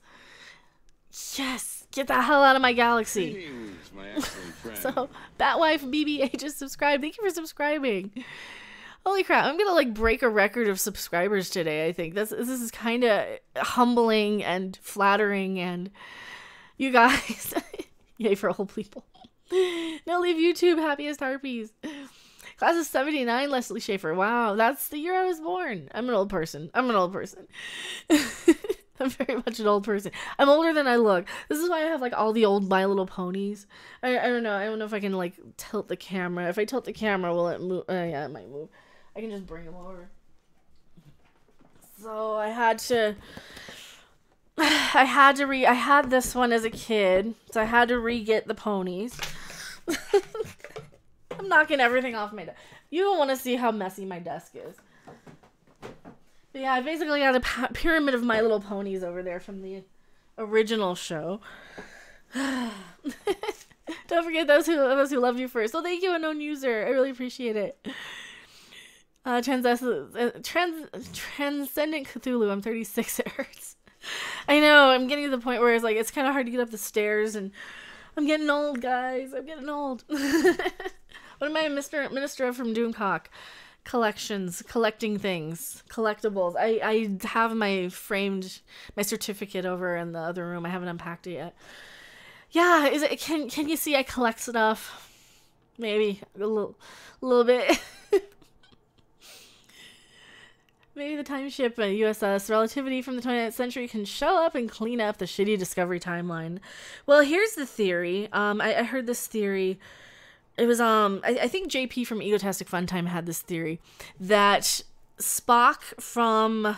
Get the hell out of my galaxy. Greetings, my excellent friend. So, Batwife BBA just subscribed. Thank you for subscribing. Holy crap, I'm gonna like break a record of subscribers today, I think. This is kind of humbling and flattering, and you guys, yay for old people. No, leave YouTube, happiest harpies. Class of 79, Leslie Schaefer. Wow, that's the year I was born. I'm an old person. I'm very much an old person. I'm older than I look. This is why I have like all the old My Little Ponies. I don't know. I don't know if I can like tilt the camera. If I tilt the camera, will it move? Yeah, it might move. I can just bring them over. So I had this one as a kid, so I had to re-get the ponies. I'm knocking everything off my desk. You don't want to see how messy my desk is. But yeah, I basically got a pyramid of My Little Ponies over there from the original show. Don't forget those who loved you first. So thank you, unknown user. I really appreciate it. Transcendent Cthulhu. I'm 36. It hurts. I know. I'm getting to the point where it's kind of hard to get up the stairs, and I'm getting old, guys. I'm getting old. What am I, Minister from Doomcock? Collections, collecting things, collectibles. I have my certificate over in the other room. I haven't unpacked it yet. Yeah, can you see I collect stuff? Maybe a little bit. Maybe the time ship USS Relativity from the 20th century can show up and clean up the shitty Discovery timeline. Well, here's the theory. I heard this theory. It was I think JP from Egotastic Funtime had this theory that Spock from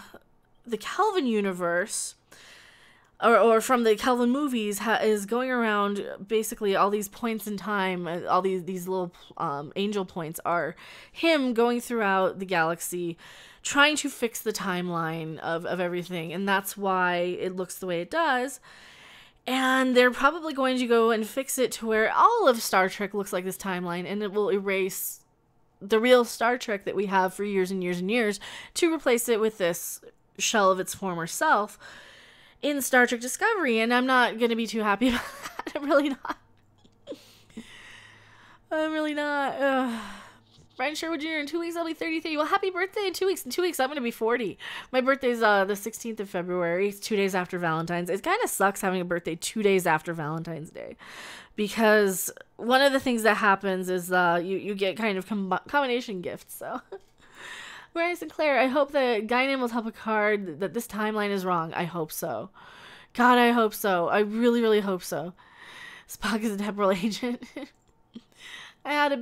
the Kelvin universe or from the Kelvin movies is going around basically all these points in time. All these little angel points are him going throughout the galaxy trying to fix the timeline of everything, and that's why it looks the way it does. And they're probably going to go and fix it to where all of Star Trek looks like this timeline, and it will erase the real Star Trek that we have for years and years and years to replace it with this shell of its former self in Star Trek Discovery. And I'm not going to be too happy about that. I'm really not. I'm really not. Brian Sherwood Jr. in 2 weeks, I'll be 33. Well, happy birthday in 2 weeks. In 2 weeks, I'm going to be 40. My birthday's the 16th of February. It's 2 days after Valentine's. It kind of sucks having a birthday 2 days after Valentine's Day. Because one of the things that happens is you get kind of combination gifts. So, Ryan Sinclair, I hope that Guinan will tell Picard that this timeline is wrong. I hope so. God, I hope so. I really, really hope so. Spock is a temporal agent. I had a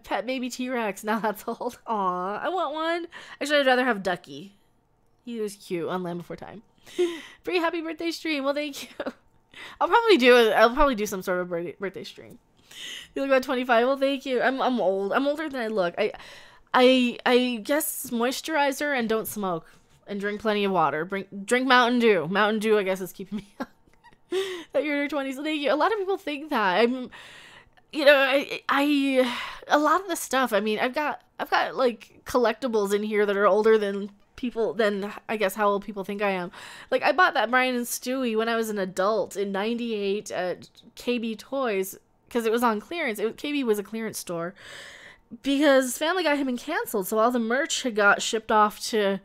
pet baby T-Rex. Now that's old. Aw, I want one. Actually, I'd rather have Ducky. He was cute on Land Before Time. Pretty happy birthday stream. Well, thank you. I'll probably do some sort of birthday stream. You look about 25. Well, thank you. I'm old. I'm older than I look. I guess moisturizer and don't smoke and drink plenty of water. Drink Mountain Dew. Mountain Dew, I guess, is keeping me young. That you're in your 20s. So thank you. A lot of people think that I a lot of the stuff, I mean, I've got like collectibles in here that are older than I guess how old people think I am. Like, I bought that Brian and Stewie when I was an adult in 98 at KB Toys because it was on clearance. KB was a clearance store because Family Guy had been canceled, so all the merch had got shipped off to,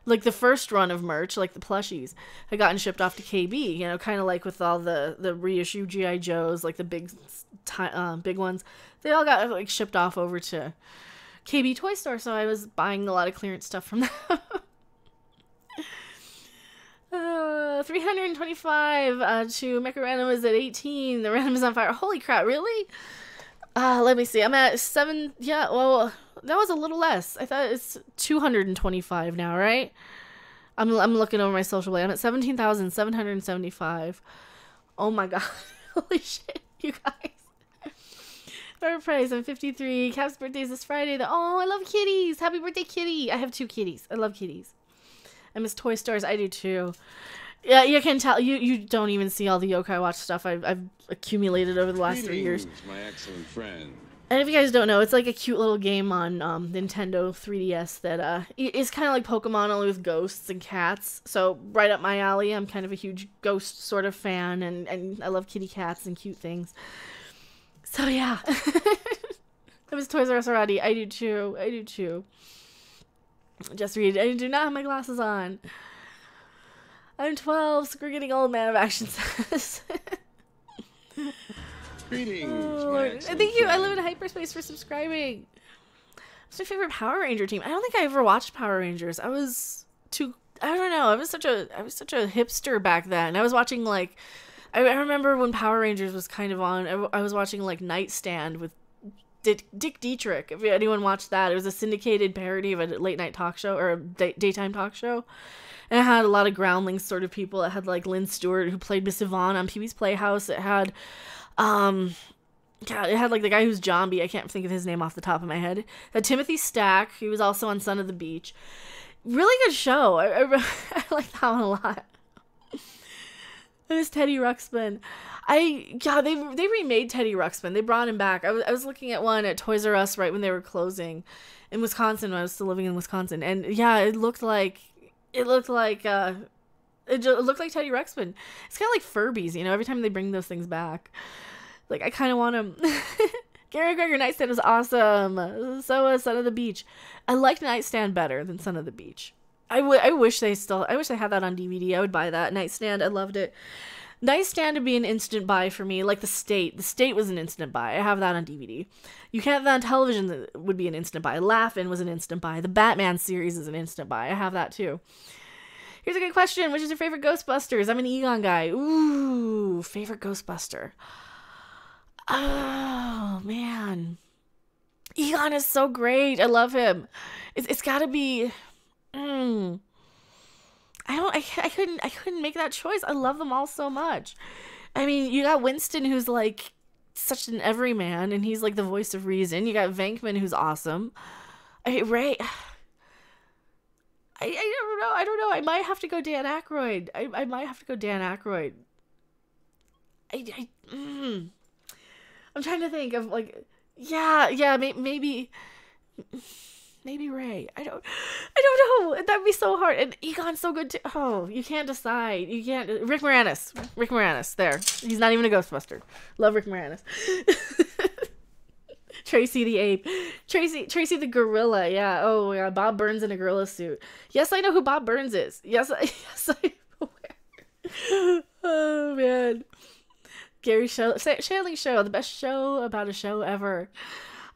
like, the first run of merch, like the plushies, had gotten shipped off to KB, kind of like with all the reissue G.I. Joes, like the big ones. They all got, like, shipped off over to KB Toy Store, so I was buying a lot of clearance stuff from them. 325 to Mecha Random is at 18. The random is on fire. Holy crap, really? Let me see. I'm at 7. Yeah, well, that was a little less. I thought it's 225 now, right? I'm looking over my social blade. I'm at 17,775. Oh my god. Holy shit, you guys. Favorite price, I'm 53. Cap's birthday is this Friday. Oh, I love kitties. Happy birthday, kitty. I have 2 kitties. I love kitties. I miss toy stores. I do too. Yeah, you can tell. You don't even see all the Yokai Watch stuff I've accumulated over the last 3 years. My excellent friend. And if you guys don't know, it's like a cute little game on Nintendo 3DS that is kind of like Pokemon, only with ghosts and cats. So right up my alley. I'm kind of a huge ghost sort of fan, and I love kitty cats and cute things. So yeah. I was Toys R Us already. I do too. Just read. I do not have my glasses on. I'm 12, so we're getting old, man of action says. Greetings, Oh, my and excellent thank you. I friend. live in hyperspace for subscribing. It's my favorite Power Ranger team. I don't think I ever watched Power Rangers. I don't know. I was such a hipster back then. I was watching, like, I remember when Power Rangers was kind of on. I was watching, like, Nightstand with Dick Dietrich. If anyone watched that, it was a syndicated parody of a late night talk show or a daytime talk show. And it had a lot of groundlings sort of people. It had, like, Lynn Stewart, who played Miss Yvonne on Pee-wee's Playhouse. It had, God, it had, like, the guy who's Zombie. I can't think of his name off the top of my head. It had Timothy Stack. He was also on Son of the Beach. Really good show. I like that one a lot. It was Teddy Ruxpin. They remade Teddy Ruxpin. They brought him back. I was looking at one at Toys R Us right when they were closing in Wisconsin when I was still living in Wisconsin. And yeah, it looked like Teddy Ruxpin. It's kind of like Furbies, every time they bring those things back. Like, I kind of want them. Gary Gregor Nightstand was awesome. So was Son of the Beach. I liked Nightstand better than Son of the Beach. I wish they had that on DVD. I would buy that. Nightstand, I loved it. Nightstand would be an instant buy for me, like The State. The State was an instant buy. I have that on DVD. You Can't Have That on Television that would be an instant buy. Laugh-In was an instant buy. The Batman series is an instant buy. I have that too. Here's a good question. Which is your favorite Ghostbusters? I'm an Egon guy. Ooh, favorite Ghostbuster. Oh, man. Egon is so great. I love him. It's got to be... I couldn't make that choice. I love them all so much. I mean, you got Winston, who's like such an everyman, and he's like the voice of reason. You got Venkman, who's awesome. Ray. I don't know. I might have to go Dan Aykroyd. I might have to go Dan Aykroyd. I'm trying to think of like, yeah, maybe Ray. I don't know. That'd be so hard. And Egon's so good too. Oh, you can't decide. You can't. Rick Moranis. There. He's not even a Ghostbuster. Love Rick Moranis. Tracy the ape. Tracy the gorilla. Yeah. Oh yeah. Bob Burns in a gorilla suit. Yes, I know who Bob Burns is. Yes, I know. Oh man. Gary Shandling show. The best show about a show ever.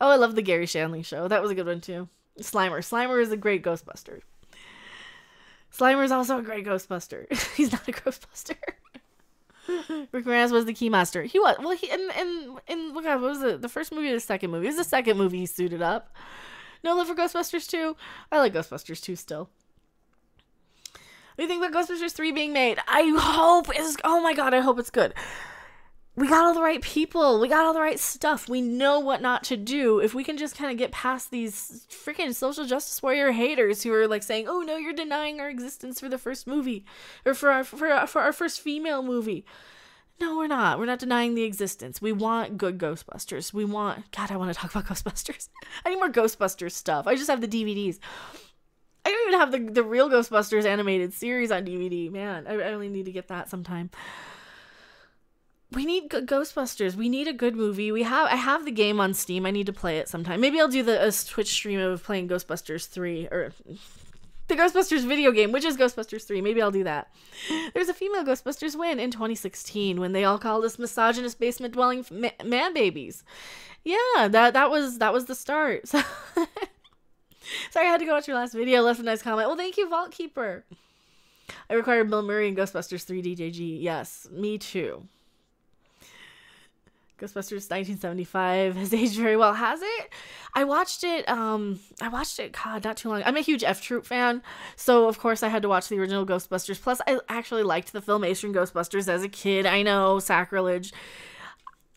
Oh, I love the Gary Shandling show. That was a good one too. Slimer is a great Ghostbuster. Slimer is also a great Ghostbuster. He's not a Ghostbuster. Rick Moranis was the Keymaster. He was. Well, he in what was it? The first movie or the second movie? It was the second movie he suited up. No love for Ghostbusters 2? I like Ghostbusters 2 still. What do you think about Ghostbusters 3 being made? I hope it's... Oh my god, I hope it's good. We got all the right people. We got all the right stuff. We know what not to do. If we can just kind of get past these freaking social justice warrior haters who are like saying, "Oh no, you're denying our existence for the first movie, or for our first female movie." No, we're not. We're not denying the existence. We want good Ghostbusters. We want... God, I want to talk about Ghostbusters. I need more Ghostbusters stuff. I just have the DVDs. I don't even have the real Ghostbusters animated series on DVD. Man, I really need to get that sometime. We need good Ghostbusters. We need a good movie. I have the game on Steam. I need to play it sometime. Maybe I'll do a Twitch stream of playing Ghostbusters 3, or the Ghostbusters video game, which is Ghostbusters 3. Maybe I'll do that. There's a female Ghostbusters win in 2016 when they all called us misogynist basement dwelling man babies. Yeah, that was the start. So sorry I had to go watch your last video. Left a nice comment. Well, thank you, Vault Keeper. I required Bill Murray in Ghostbusters 3 DJG. Yes, me too. Ghostbusters 1975 has aged very well, has it? I watched it, God, not too long. I'm a huge F Troop fan, so of course I had to watch the original Ghostbusters. Plus, I actually liked the Filmation Ghostbusters as a kid. I know, sacrilege.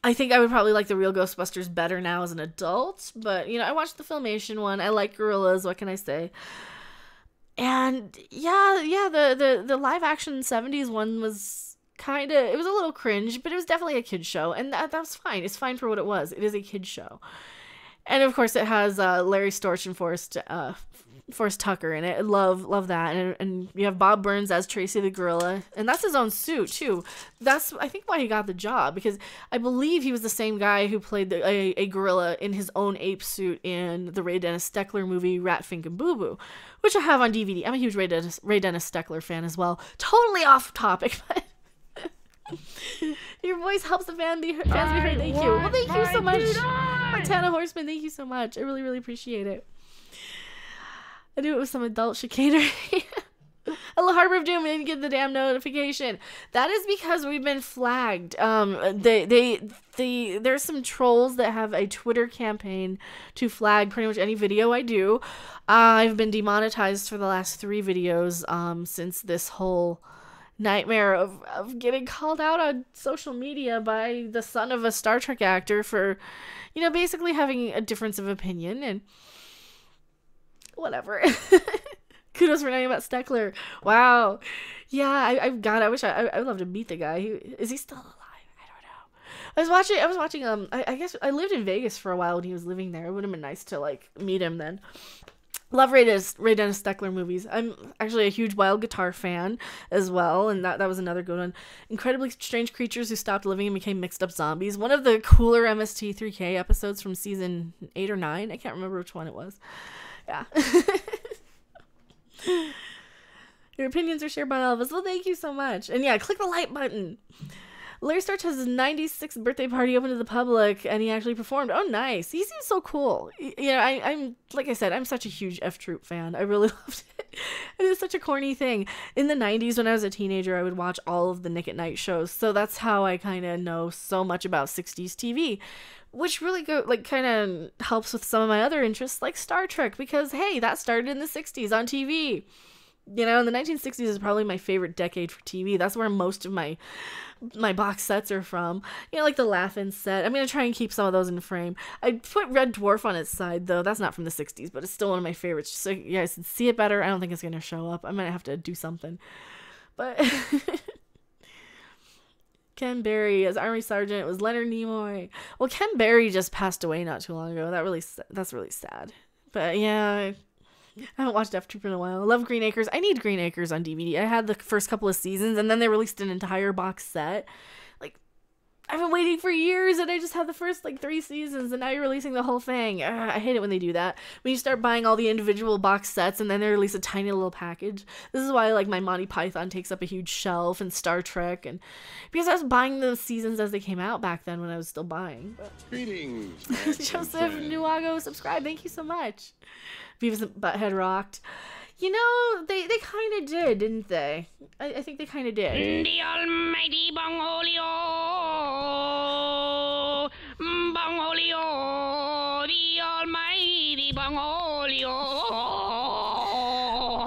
I think I would probably like the real Ghostbusters better now as an adult, but, you know, I watched the Filmation one. I like gorillas, what can I say? And, yeah, the live-action 70s one was... it was a little cringe, but it was definitely a kid's show, and that was fine. It's fine for what it was. It is a kid's show. And of course it has Larry Storch and Forrest Tucker in it. I love that. And you have Bob Burns as Tracy the gorilla, and that's his own suit too. That's, I think, why he got the job, because I believe he was the same guy who played a gorilla in his own ape suit in the Ray Dennis Steckler movie Rat Fink and Boo Boo, which I have on DVD. I'm a huge Ray Dennis Steckler fan as well. Totally off topic, but your voice helps the fans be heard. Thank you. Well, thank you so much, Montana Horseman. Thank you so much. I really, really appreciate it. I knew it was some adult chicanery. Hello, Harbor of Doom. I didn't get the damn notification. That is because we've been flagged. There's some trolls that have a Twitter campaign to flag pretty much any video I do. I've been demonetized for the last 3 videos since this whole nightmare of getting called out on social media by the son of a Star Trek actor for, you know, basically having a difference of opinion and whatever. Kudos for knowing about Steckler. Wow. Yeah, I wish I would love to meet the guy. Is he still alive? I don't know. I was watching I guess I lived in Vegas for a while when he was living there. It would have been nice to like meet him then. Love Ray Dennis Steckler movies. I'm actually a huge Wild Guitar fan as well, and that was another good one. Incredibly Strange Creatures Who Stopped Living and Became Mixed Up Zombies. One of the cooler MST3K episodes from season 8 or 9. I can't remember which one it was. Yeah. Your opinions are shared by all of us. Well, thank you so much. And yeah, click the like button. Larry Storch has his 96th birthday party open to the public, and he actually performed. Oh, nice. He seems so cool. You know, I'm like I said, I'm such a huge F Troop fan. I really loved it. It is such a corny thing. In the 90s, when I was a teenager, I would watch all of the Nick at Night shows, so that's how I kind of know so much about 60s TV, which really kind of helps with some of my other interests, like Star Trek, because, hey, that started in the 60s on TV. You know, the 1960s is probably my favorite decade for TV. That's where most of my box sets are from. You know, like the Laugh-In set. I'm going to try and keep some of those in frame. I put Red Dwarf on its side, though. That's not from the 60s, but it's still one of my favorites. So you guys can see it better. I don't think it's going to show up. I might have to do something. But Ken Berry as Army Sergeant. It was Leonard Nimoy. Well, Ken Berry just passed away not too long ago. That's really sad. But yeah, I haven't watched Death Troop in a while. I love Green Acres. I need Green Acres on DVD. I had the first couple of seasons, and then they released an entire box set. Like, I've been waiting for years, and I just had the first, 3 seasons, and now you're releasing the whole thing. I hate it when they do that. When you start buying all the individual box sets, and then they release a tiny little package. This is why, my Monty Python takes up a huge shelf, and Star Trek, and because I was buying the seasons as they came out back then when I was still buying. Greetings, my excellent Joseph friend. Nuago, subscribe. Thank you so much. Beavis and Butthead rocked. You know, they kind of did, didn't they? I think they kind of did. The almighty Bongolio, Bongolio, the almighty Bongolio.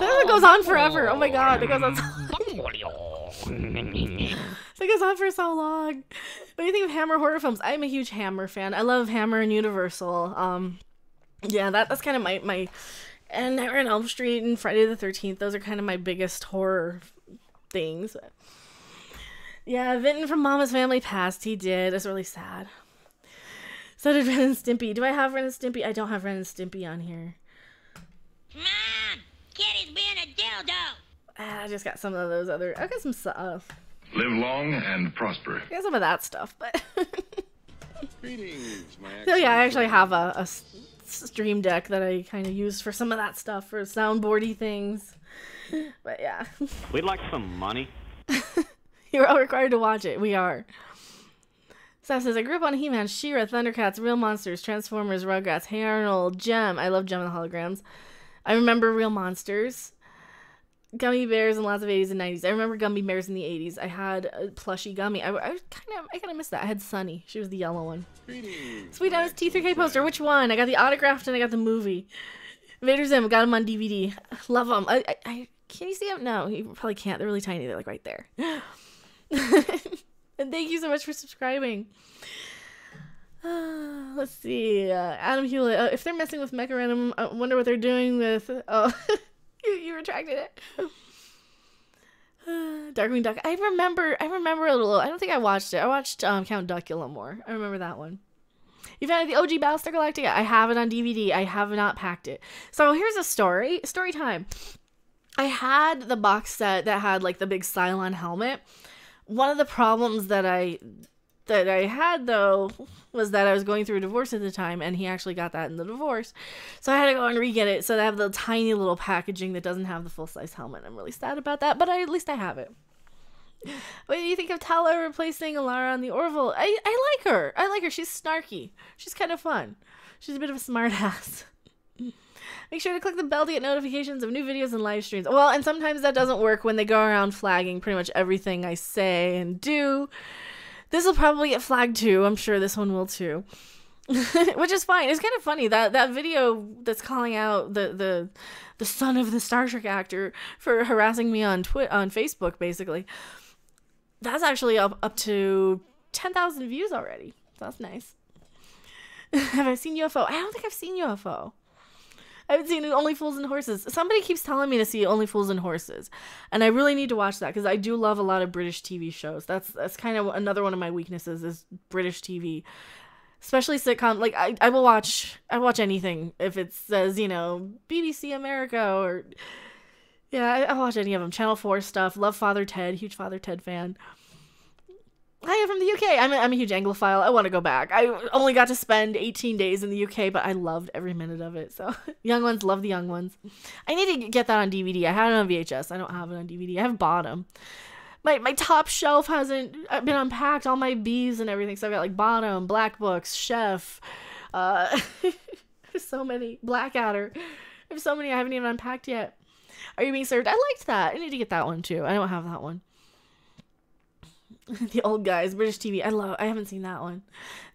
That goes on forever. Oh my god, that goes on. Bongolio. That goes on for so long. What do you think of Hammer horror films? I'm a huge Hammer fan. I love Hammer and Universal. Yeah, that's kind of my and Nightmare on Elm Street and Friday the 13th. Those are kind of my biggest horror things. Yeah, Vinton from Mama's Family passed. He did. It's really sad. So did Ren and Stimpy. Do I have Ren and Stimpy? I don't have Ren and Stimpy on here. Mom, Kitty's being a dildo. I just got some of those other. I got some stuff. Live long and prosper. I got some of that stuff, but. Greetings, my So yeah, I actually excellent have a stream deck that I kind of use for some of that stuff, for soundboardy things. But yeah. We'd like some money. You're all required to watch it. We are. Seth says, I grew up on He-Man, She-Ra, Thundercats, Real Monsters, Transformers, Rugrats, Hey Arnold, Gem. I love Gem and the Holograms. I remember Real Monsters, Gummy Bears, and lots of 80s and 90s. I remember Gummy Bears in the 80s. I had a plushie Gummy. I kind of missed that. I had Sunny. She was the yellow one. Greetings, Sweet my Diamond's T3K excellent poster. friend. Which one? I got the autographed and I got the movie. Vader Zim, got him on DVD. Love them. I can you see them? No, you probably can't. They're really tiny. They're right there. And thank you so much for subscribing. Let's see. Adam Hewlett. If they're messing with Mecha Random, I wonder what they're doing with. Oh, you retracted it. Darkwing Duck. I remember it a little. I don't think I watched it. I watched Count Duckula more. I remember that one. You've had the OG Battlestar Galactica. I have it on DVD. I have not packed it. So here's a story. Story time. I had the box set that had the big Cylon helmet. One of the problems that I had though was that I was going through a divorce at the time, and he actually got that in the divorce. So I had to go and re-get it. So they have the tiny little packaging that doesn't have the full-size helmet. I'm really sad about that, but at least I have it. What do you think of Tala replacing Alara on the Orville? I like her. I like her. She's snarky. She's kind of fun. She's a bit of a smartass. Make sure to click the bell to get notifications of new videos and live streams. Well, and sometimes that doesn't work when they go around flagging pretty much everything I say and do. This will probably get flagged too. I'm sure this one will too. Which is fine. It's kind of funny that video that's calling out the son of the Star Trek actor for harassing me on Facebook, basically. That's actually up to 10,000 views already. So that's nice. Have I seen UFO? I don't think I've seen UFO. I haven't seen Only Fools and Horses. Somebody keeps telling me to see Only Fools and Horses, and I really need to watch that because I do love a lot of British TV shows. That's kind of another one of my weaknesses is British TV, especially sitcom. I will watch anything if it says BBC America or I'll watch any of them. Channel 4 stuff. Love Father Ted. Huge Father Ted fan. Hi, I'm from the UK. I'm a huge Anglophile. I want to go back. I only got to spend 18 days in the UK, but I loved every minute of it. So, Young Ones, love the Young Ones. I need to get that on DVD. I had it on VHS. I don't have it on DVD. I have bought them. My top shelf hasn't been unpacked. All my B's and everything. So I've got Bottom, Black Books, Chef. So many. Blackadder. I have so many I haven't even unpacked yet. Are You Being Served? I liked that. I need to get that one too. I don't have that one. The Old Guys, British TV. I haven't seen that one.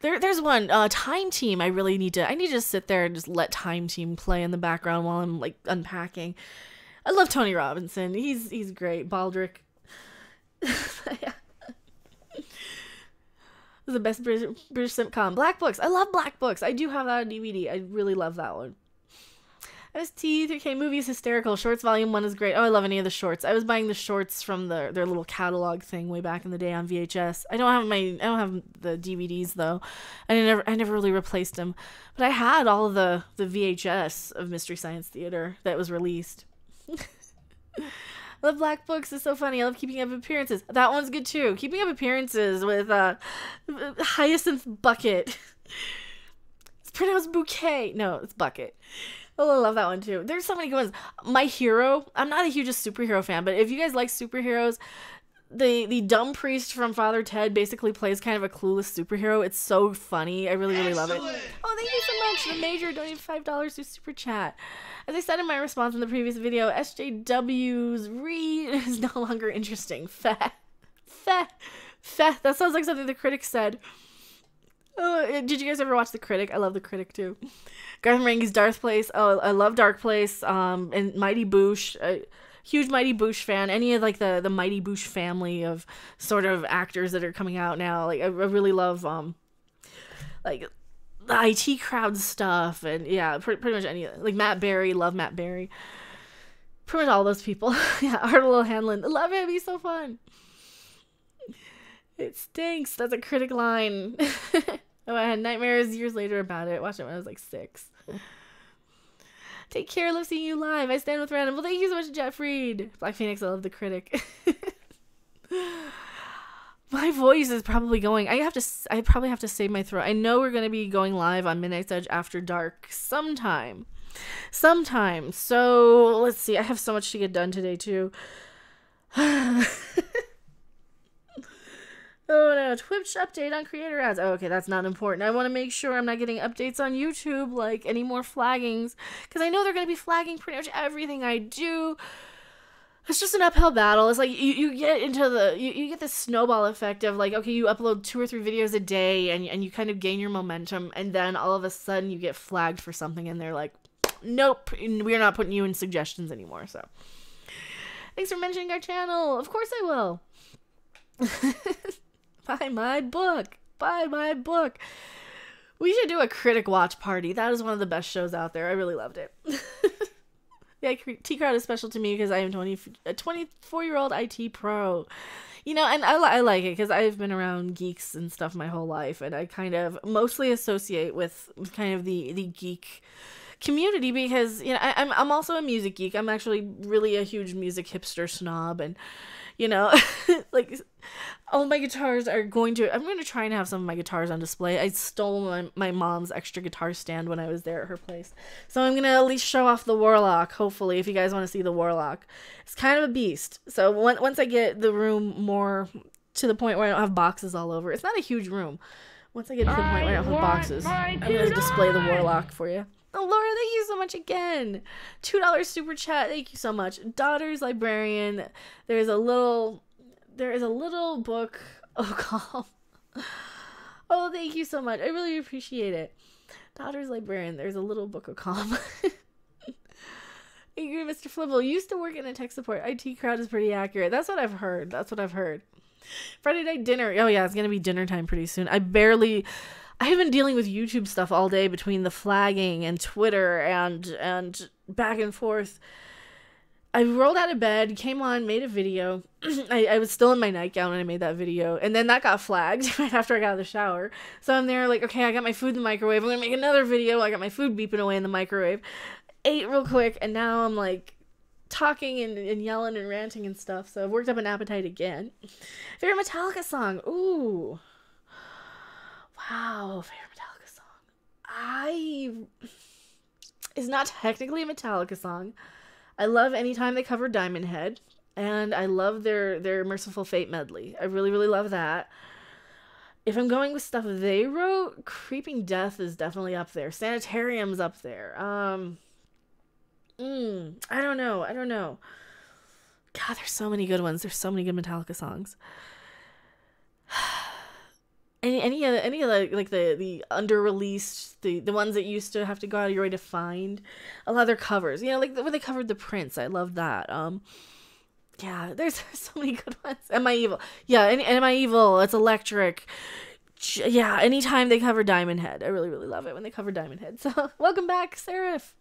There's one, Time Team. I need to just sit there and just let Time Team play in the background while I'm unpacking. I love Tony Robinson. He's great. Baldrick. Yeah. The best British sitcom. Black Books. I love Black Books. I do have that on DVD. I really love that one. ST 3K movie is hysterical. Shorts volume 1 is great. Oh, I love any of the shorts. I was buying the shorts from their little catalog thing way back in the day on VHS. I don't have the DVDs though. I never really replaced them. But I had all of the VHS of Mystery Science Theater that was released. I love Black Books. It's so funny. I love Keeping Up Appearances. That one's good too. Keeping Up Appearances with Hyacinth Bucket. It's pronounced bouquet. No, it's bucket. Oh, I love that one too. There's so many good ones. My Hero. I'm not a huge superhero fan, but if you guys like superheroes, the dumb priest from Father Ted basically plays kind of a clueless superhero. It's so funny. I really, really love it. Oh, thank you so much. The Major donated $5 through Super Chat. As I said in my response in the previous video, SJW's read is no longer interesting. Feh. That sounds like something the critic said. Oh, did you guys ever watch The Critic? I love The Critic too. Garth Marenghi's Dark Place. Oh, I love Dark Place. And Mighty Boosh. Huge Mighty Boosh fan. Any of like the Mighty Boosh family of sort of actors that are coming out now. Like I really love like the IT crowd stuff, and yeah, pretty much any, like Matt Berry. Love Matt Berry. Pretty much all those people. Yeah, Art Little Hanlon. Love him. He's so fun. It stinks. That's a critic line. Oh, I had nightmares years later about it. Watched it when I was like 6. Take care. Love seeing you live. I stand with Random. Well, thank you so much, Jet Freed. Black Phoenix. I love The Critic. My voice is probably going. I probably have to save my throat. I know we're going to be going live on Midnight's Edge After Dark sometime. So let's see. I have so much to get done today too. Oh no, Twitch update on creator ads. Oh, okay, that's not important. I want to make sure I'm not getting updates on YouTube, like any more flaggings, because I know they're going to be flagging pretty much everything I do. It's just an uphill battle. It's like you get into you get this snowball effect of like, okay, you upload 2 or 3 videos a day and you kind of gain your momentum, and then all of a sudden you get flagged for something and they're like, nope, we're not putting you in suggestions anymore. So thanks for mentioning our channel. Of course I will. Buy my book. We should do a critic watch party. That is one of the best shows out there. I really loved it. Yeah, T-Crowd is special to me because I am a 24-year-old IT pro. You know, and I like it because I've been around geeks and stuff my whole life, and I kind of mostly associate with kind of the geek community because, you know, I'm also a music geek. I'm actually really a huge music hipster snob, and, you know, like, all my guitars are I'm going to try and have some of my guitars on display. I stole my mom's extra guitar stand when I was there at her place. So I'm going to at least show off the Warlock, hopefully, if you guys want to see the Warlock. It's kind of a beast. So once I get the room more to the point where I don't have boxes all over. It's not a huge room. Once I get to the point where I don't have boxes, I'm going to display the Warlock for you. Oh, Laura, thank you so much again. $2 super chat. Thank you so much. Daughter's Librarian. There is a little book. Oh, calm. Oh, thank you so much. I really appreciate it. Daughter's Librarian. There's a little book of calm. Angry Mr. Flibble used to work in a tech support. IT crowd is pretty accurate. That's what I've heard. Friday night dinner. Oh yeah, it's gonna be dinner time pretty soon. I have been dealing with YouTube stuff all day between the flagging and Twitter and back and forth. I rolled out of bed, came on, made a video. I was still in my nightgown when I made that video. And then that got flagged right after I got out of the shower. So I'm there like, okay, I got my food in the microwave. I'm going to make another video. I got my food beeping away in the microwave. Ate real quick. And now I'm like talking and yelling and ranting and stuff. So I've worked up an appetite again. Favorite Metallica song. Ooh. Wow. Favorite Metallica song. It's not technically a Metallica song. I love anytime they cover Diamond Head, and I love their Merciful Fate medley. I really, really love that. If I'm going with stuff they wrote, Creeping Death is definitely up there. Sanitarium's up there. I don't know. God, there's so many good ones. There's so many good Metallica songs. Any of the under-released, the ones that used to have to go out of your way to find, a lot of their covers, you know, like when they covered the Prince, I love that. Yeah, there's so many good ones. Am I Evil? Yeah, Am I Evil? It's electric. Yeah, anytime they cover Diamond Head, I really, really love it when they cover Diamond Head. So welcome back, Seraph.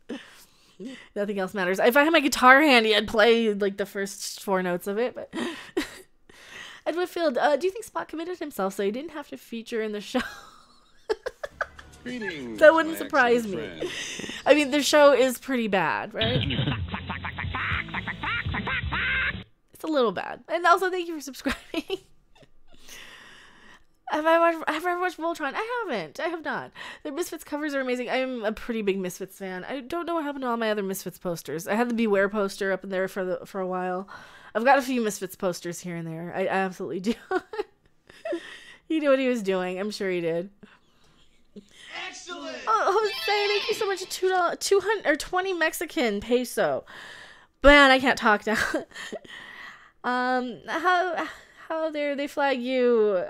Nothing else matters. If I had my guitar handy, I'd play like the first 4 notes of it. But Ed Whitfield, do you think Spot committed himself so he didn't have to feature in the show? Greetings, That wouldn't my surprise excellent me. friend. I mean, the show is pretty bad, right? It's a little bad. And also, thank you for subscribing. Have I ever watched Voltron? I haven't. I have not. The Misfits covers are amazing. I'm a pretty big Misfits fan. I don't know what happened to all my other Misfits posters. I had the Beware poster up in there for a while. I've got a few Misfits posters here and there. I absolutely do. He knew what he was doing. I'm sure he did. Excellent! Oh, Jose, thank you so much. $220 Mexican peso. Man, I can't talk now. How dare they flag you?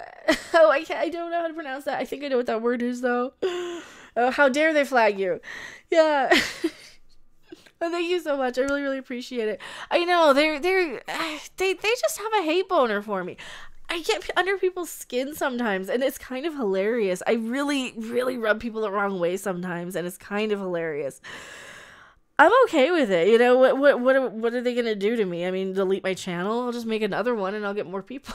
Oh, I don't know how to pronounce that. I think I know what that word is though. Oh, how dare they flag you? Yeah. Oh, thank you so much. I really, really appreciate it. I know they just have a hate boner for me. I get under people's skin sometimes, and it's kind of hilarious. I really, really rub people the wrong way sometimes, and it's kind of hilarious. I'm okay with it. You know, what are they gonna do to me? I mean, delete my channel? I'll just make another one, and I'll get more people.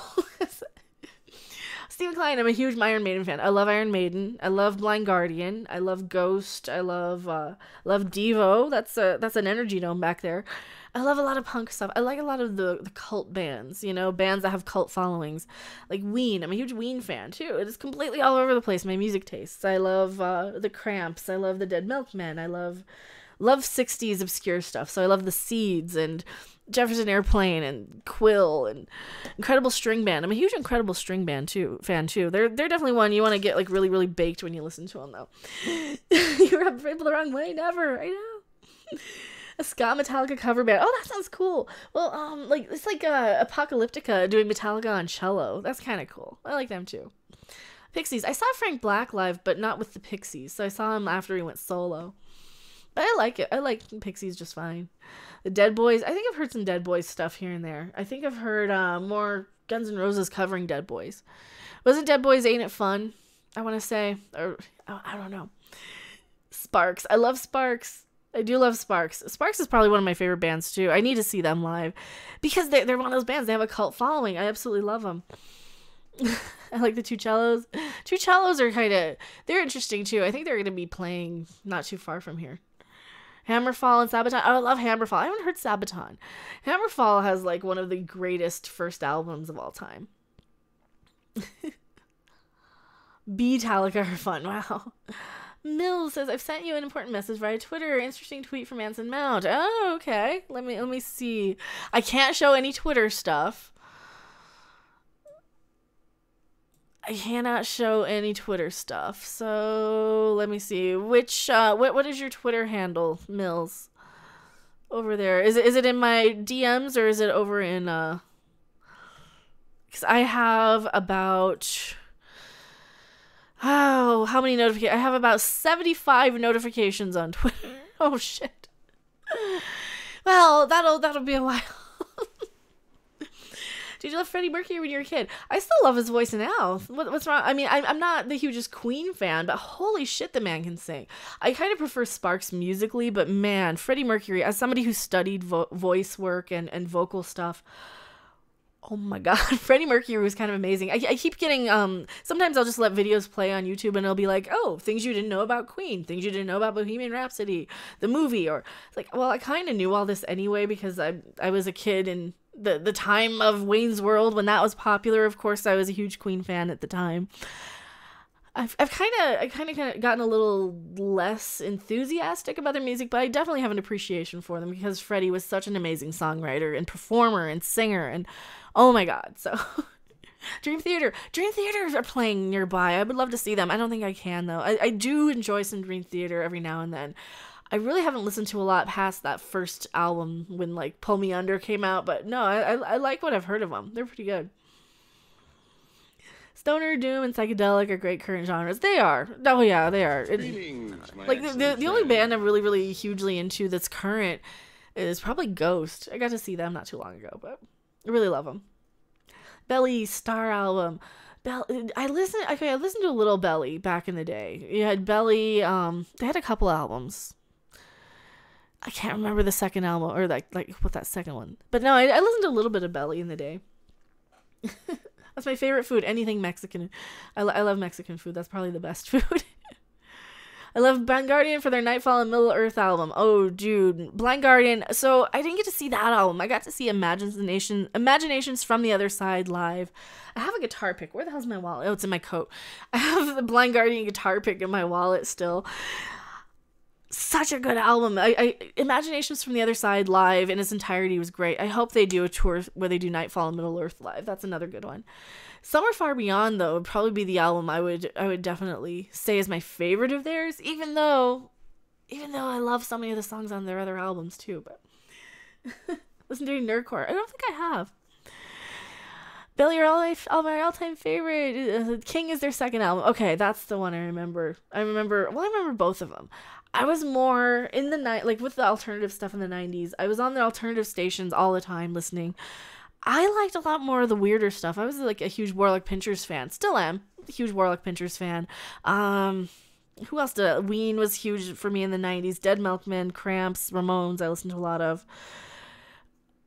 Stephen Klein, I'm a huge Iron Maiden fan. I love Iron Maiden. I love Blind Guardian. I love Ghost. I love Devo. That's an energy dome back there. I love a lot of punk stuff. I like a lot of the cult bands, you know, bands that have cult followings. Like Ween. I'm a huge Ween fan, too. It is completely all over the place, my music tastes. I love the Cramps. I love the Dead Milkmen. I love 60s obscure stuff. So I love the Seeds and Jefferson Airplane and Quill and Incredible String Band. I'm a huge Incredible String Band fan too. They're definitely one you want to get like really, really baked when you listen to them though. You rub people the wrong way, never. I know. A ska Metallica cover band. Oh, that sounds cool. Well, like it's like Apocalyptica doing Metallica on cello. That's kind of cool. I like them too. Pixies. I saw Frank Black live, but not with the Pixies. So I saw him after he went solo. But I like it. I like Pixies just fine. The Dead Boys. I think I've heard some Dead Boys stuff here and there. I think I've heard more Guns N' Roses covering Dead Boys. Was it Dead Boys Ain't It Fun? I want to say. Or I don't know. Sparks. I love Sparks. I do love Sparks. Sparks is probably one of my favorite bands too. I need to see them live. Because they're one of those bands. They have a cult following. I absolutely love them. I like the Two Cellos. Two Cellos are they're interesting too. I think they're going to be playing not too far from here. Hammerfall and Sabaton. Oh, I love Hammerfall. I haven't heard Sabaton. Hammerfall has like one of the greatest first albums of all time. Beatallica are fun. Wow. Mills says, I've sent you an important message via Twitter. Interesting tweet from Anson Mount. Oh, okay. Let me see. I can't show any Twitter stuff. I cannot show any Twitter stuff. So let me see. Which what is your Twitter handle, Mills? Over there. Is it in my DMs or is it over in because I have about how many notifications? I have about 75 notifications on Twitter. Oh shit. Well, that'll be a while. Did you love Freddie Mercury when you were a kid? I still love his voice now. What's wrong? I mean, I'm not the hugest Queen fan, but holy shit, the man can sing. I kind of prefer Sparks musically, but man, Freddie Mercury, as somebody who studied voice work and vocal stuff, oh my god, Freddie Mercury was kind of amazing. I keep getting, sometimes I'll just let videos play on YouTube and it'll be like, oh, things you didn't know about Queen, things you didn't know about Bohemian Rhapsody, the movie, or it's like, well, I kind of knew all this anyway because I was a kid and the time of Wayne's World when that was popular. Of course, I was a huge Queen fan at the time. I've kind of gotten a little less enthusiastic about their music, but I definitely have an appreciation for them because Freddie was such an amazing songwriter and performer and singer, and oh my god. So Dream Theater are playing nearby. I would love to see them. I don't think I can though. I do enjoy some Dream Theater every now and then. I really haven't listened to a lot past that first album when like Pull Me Under came out, but no, I like what I've heard of them. They're pretty good. Stoner, doom, and psychedelic are great current genres. They are. Oh yeah, they are. Greetings, my Like excellent the only friend. band I'm really, really hugely into that's current is probably Ghost. I got to see them not too long ago, but I really love them. Belly Star album. I listened to a little Belly back in the day. You had Belly. They had a couple albums. I can't remember the second album or like what that second one. But no, I listened to a little bit of Belly in the day. That's my favorite food. Anything Mexican. I love Mexican food. That's probably the best food. I love Blind Guardian for their Nightfall and Middle Earth album. Oh, dude. Blind Guardian. So I didn't get to see that album. I got to see Imaginations from the Other Side live. I have a guitar pick. Where the hell's my wallet? Oh, it's in my coat. I have the Blind Guardian guitar pick in my wallet still. Such a good album. Imaginations from the Other Side live in its entirety was great. I hope they do a tour where they do Nightfall and Middle Earth live. That's another good one. Somewhere Far Beyond, though, would probably be the album I would definitely say is my favorite of theirs, even though I love so many of the songs on their other albums too. But listen to Nerdcore. I don't think I have. Belly are my all-time favorite. King is their second album. Okay, that's the one I remember. I remember both of them. I was more in the night, like with the alternative stuff in the 90s. I was on the alternative stations all the time listening. I liked a lot more of the weirder stuff. I was like a huge Warlock Pinchers fan. Still am a huge Warlock Pinchers fan. Who else did Ween was huge for me in the 90s. Dead Milkmen, Cramps, Ramones, I listened to a lot of.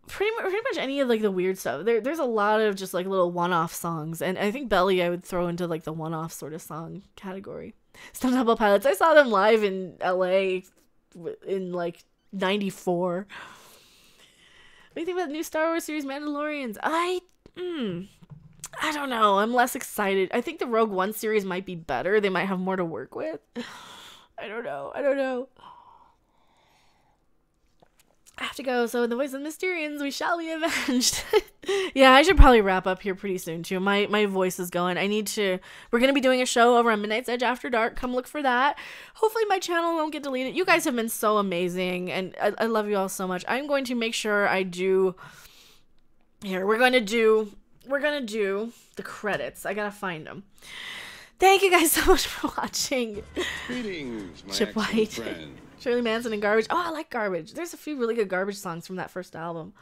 Pretty much any of like the weird stuff. There's a lot of just like little one-off songs, and I think Belly I would throw into like the one-off sort of song category. Stone Temple Pilots, I saw them live in LA in like 94. What do you think about the new Star Wars series Mandalorians? I don't know. I'm less excited. I think the Rogue One series might be better. They might have more to work with. I don't know. I have to go. So in the voice of the Mysterians, we shall be avenged. Yeah, I should probably wrap up here pretty soon too. My voice is going. We're going to be doing a show over on Midnight's Edge After Dark. Come look for that. Hopefully my channel won't get deleted. You guys have been so amazing, and I love you all so much. I'm going to make sure I do. Here, we're going to do the credits. I got to find them. Thank you guys so much for watching. Greetings, my Chip excellent White. friend. Shirley Manson and Garbage. Oh, I like Garbage. There's a few really good Garbage songs from that first album.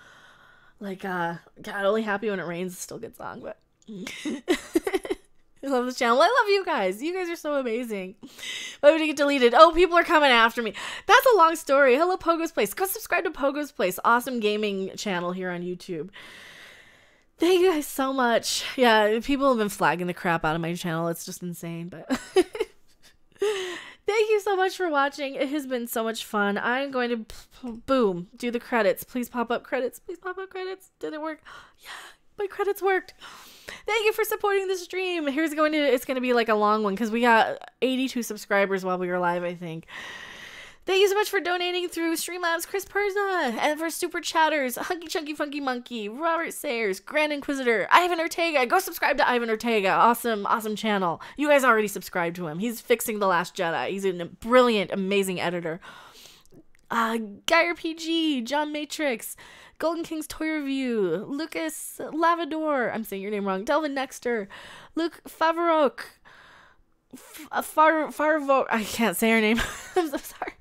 Like, God, Only Happy When It Rains is still a good song, but I love this channel. I love you guys. You guys are so amazing. Why would it get deleted? Oh, people are coming after me. That's a long story. Hello, Pogo's Place. Go subscribe to Pogo's Place. Awesome gaming channel here on YouTube. Thank you guys so much. Yeah, people have been flagging the crap out of my channel. It's just insane, but thank you so much for watching. It has been so much fun. I'm going to, boom, do the credits. Please pop up credits. Please pop up credits. Did it work? Yeah, my credits worked. Thank you for supporting the stream. It's going to be like a long one because we got 82 subscribers while we were live, I think. Thank you so much for donating through Streamlabs, Chris Perza, and for Super Chatters, Hunky Chunky Funky Monkey, Robert Sayers, Grand Inquisitor, Ivan Ortega. Go subscribe to Ivan Ortega. Awesome channel. You guys already subscribed to him. He's fixing The Last Jedi. He's a brilliant, amazing editor. Geyer PG, John Matrix, Golden King's Toy Review, Lucas Lavador, I'm saying your name wrong, Delvin Nexter, Luke Favarok, Farvo, I can't say her name. I'm so sorry.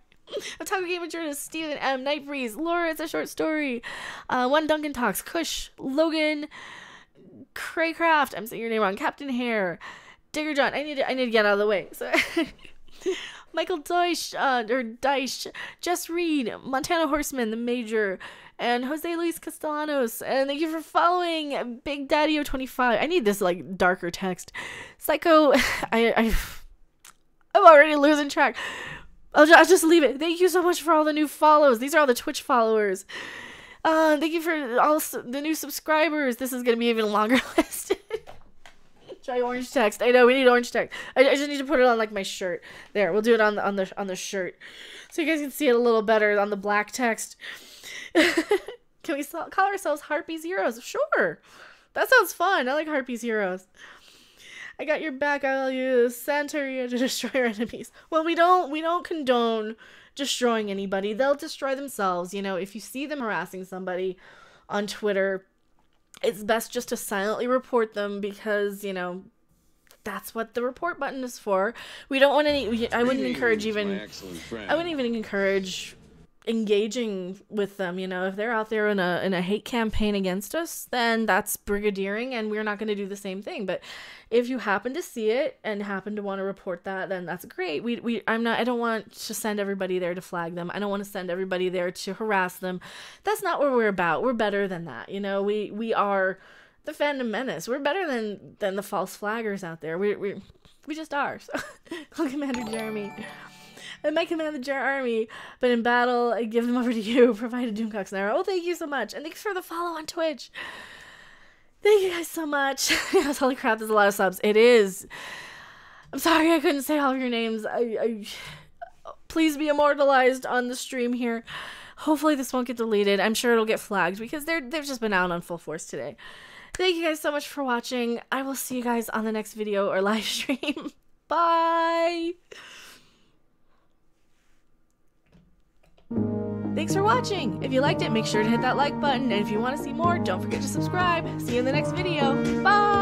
Otaku Gamer Journalist, Steven M, Nightbreeze, Laura, It's a Short Story, One Duncan Talks, Kush, Logan, Craycraft, I'm saying your name wrong, Captain Hare, Digger John, I need to get out of the way. So Michael Deutsch, Jess Reed, Montana Horseman, The Major, and Jose Luis Castellanos. And thank you for following Big Daddy 25. I need this like darker text. Psycho, I'm already losing track. I'll just leave it. Thank you so much for all the new follows. These are all the Twitch followers. Thank you for all the new subscribers. This is gonna be even a longer list. Try orange text. I know we need orange text. I just need to put it on like my shirt. There, we'll do it on the shirt, so you guys can see it a little better on the black text. Can we call ourselves Harpies Heroes? Sure, that sounds fun. I like Harpies Heroes. I got your back. I'll use Santeria to destroy our enemies. Well, we don't condone destroying anybody. They'll destroy themselves. You know, if you see them harassing somebody on Twitter, it's best just to silently report them because, you know, that's what the report button is for. We don't want any. I wouldn't encourage even. I wouldn't even encourage engaging with them. You know, if they're out there in a hate campaign against us, then that's brigadiering, and we're not going to do the same thing. But if you happen to see it and happen to want to report that, then that's great. I don't want to send everybody there to flag them. I don't want to send everybody there to harass them. That's not what we're about. We're better than that. You know, we are the fandom menace. We're better than the false flaggers out there. We just are. So, call Commander Jeremy. I might command the Jar Army, but in battle, I give them over to you, provided Doomcock's an arrow. Oh, thank you so much. And thanks for the follow on Twitch. Thank you guys so much. Yes, holy crap, there's a lot of subs. It is. I'm sorry I couldn't say all of your names. Please be immortalized on the stream here. Hopefully this won't get deleted. I'm sure it'll get flagged because they've just been out on full force today. Thank you guys so much for watching. I will see you guys on the next video or live stream. Bye. Thanks for watching. If you liked it, make sure to hit that like button. And if you want to see more, don't forget to subscribe. See you in the next video. Bye.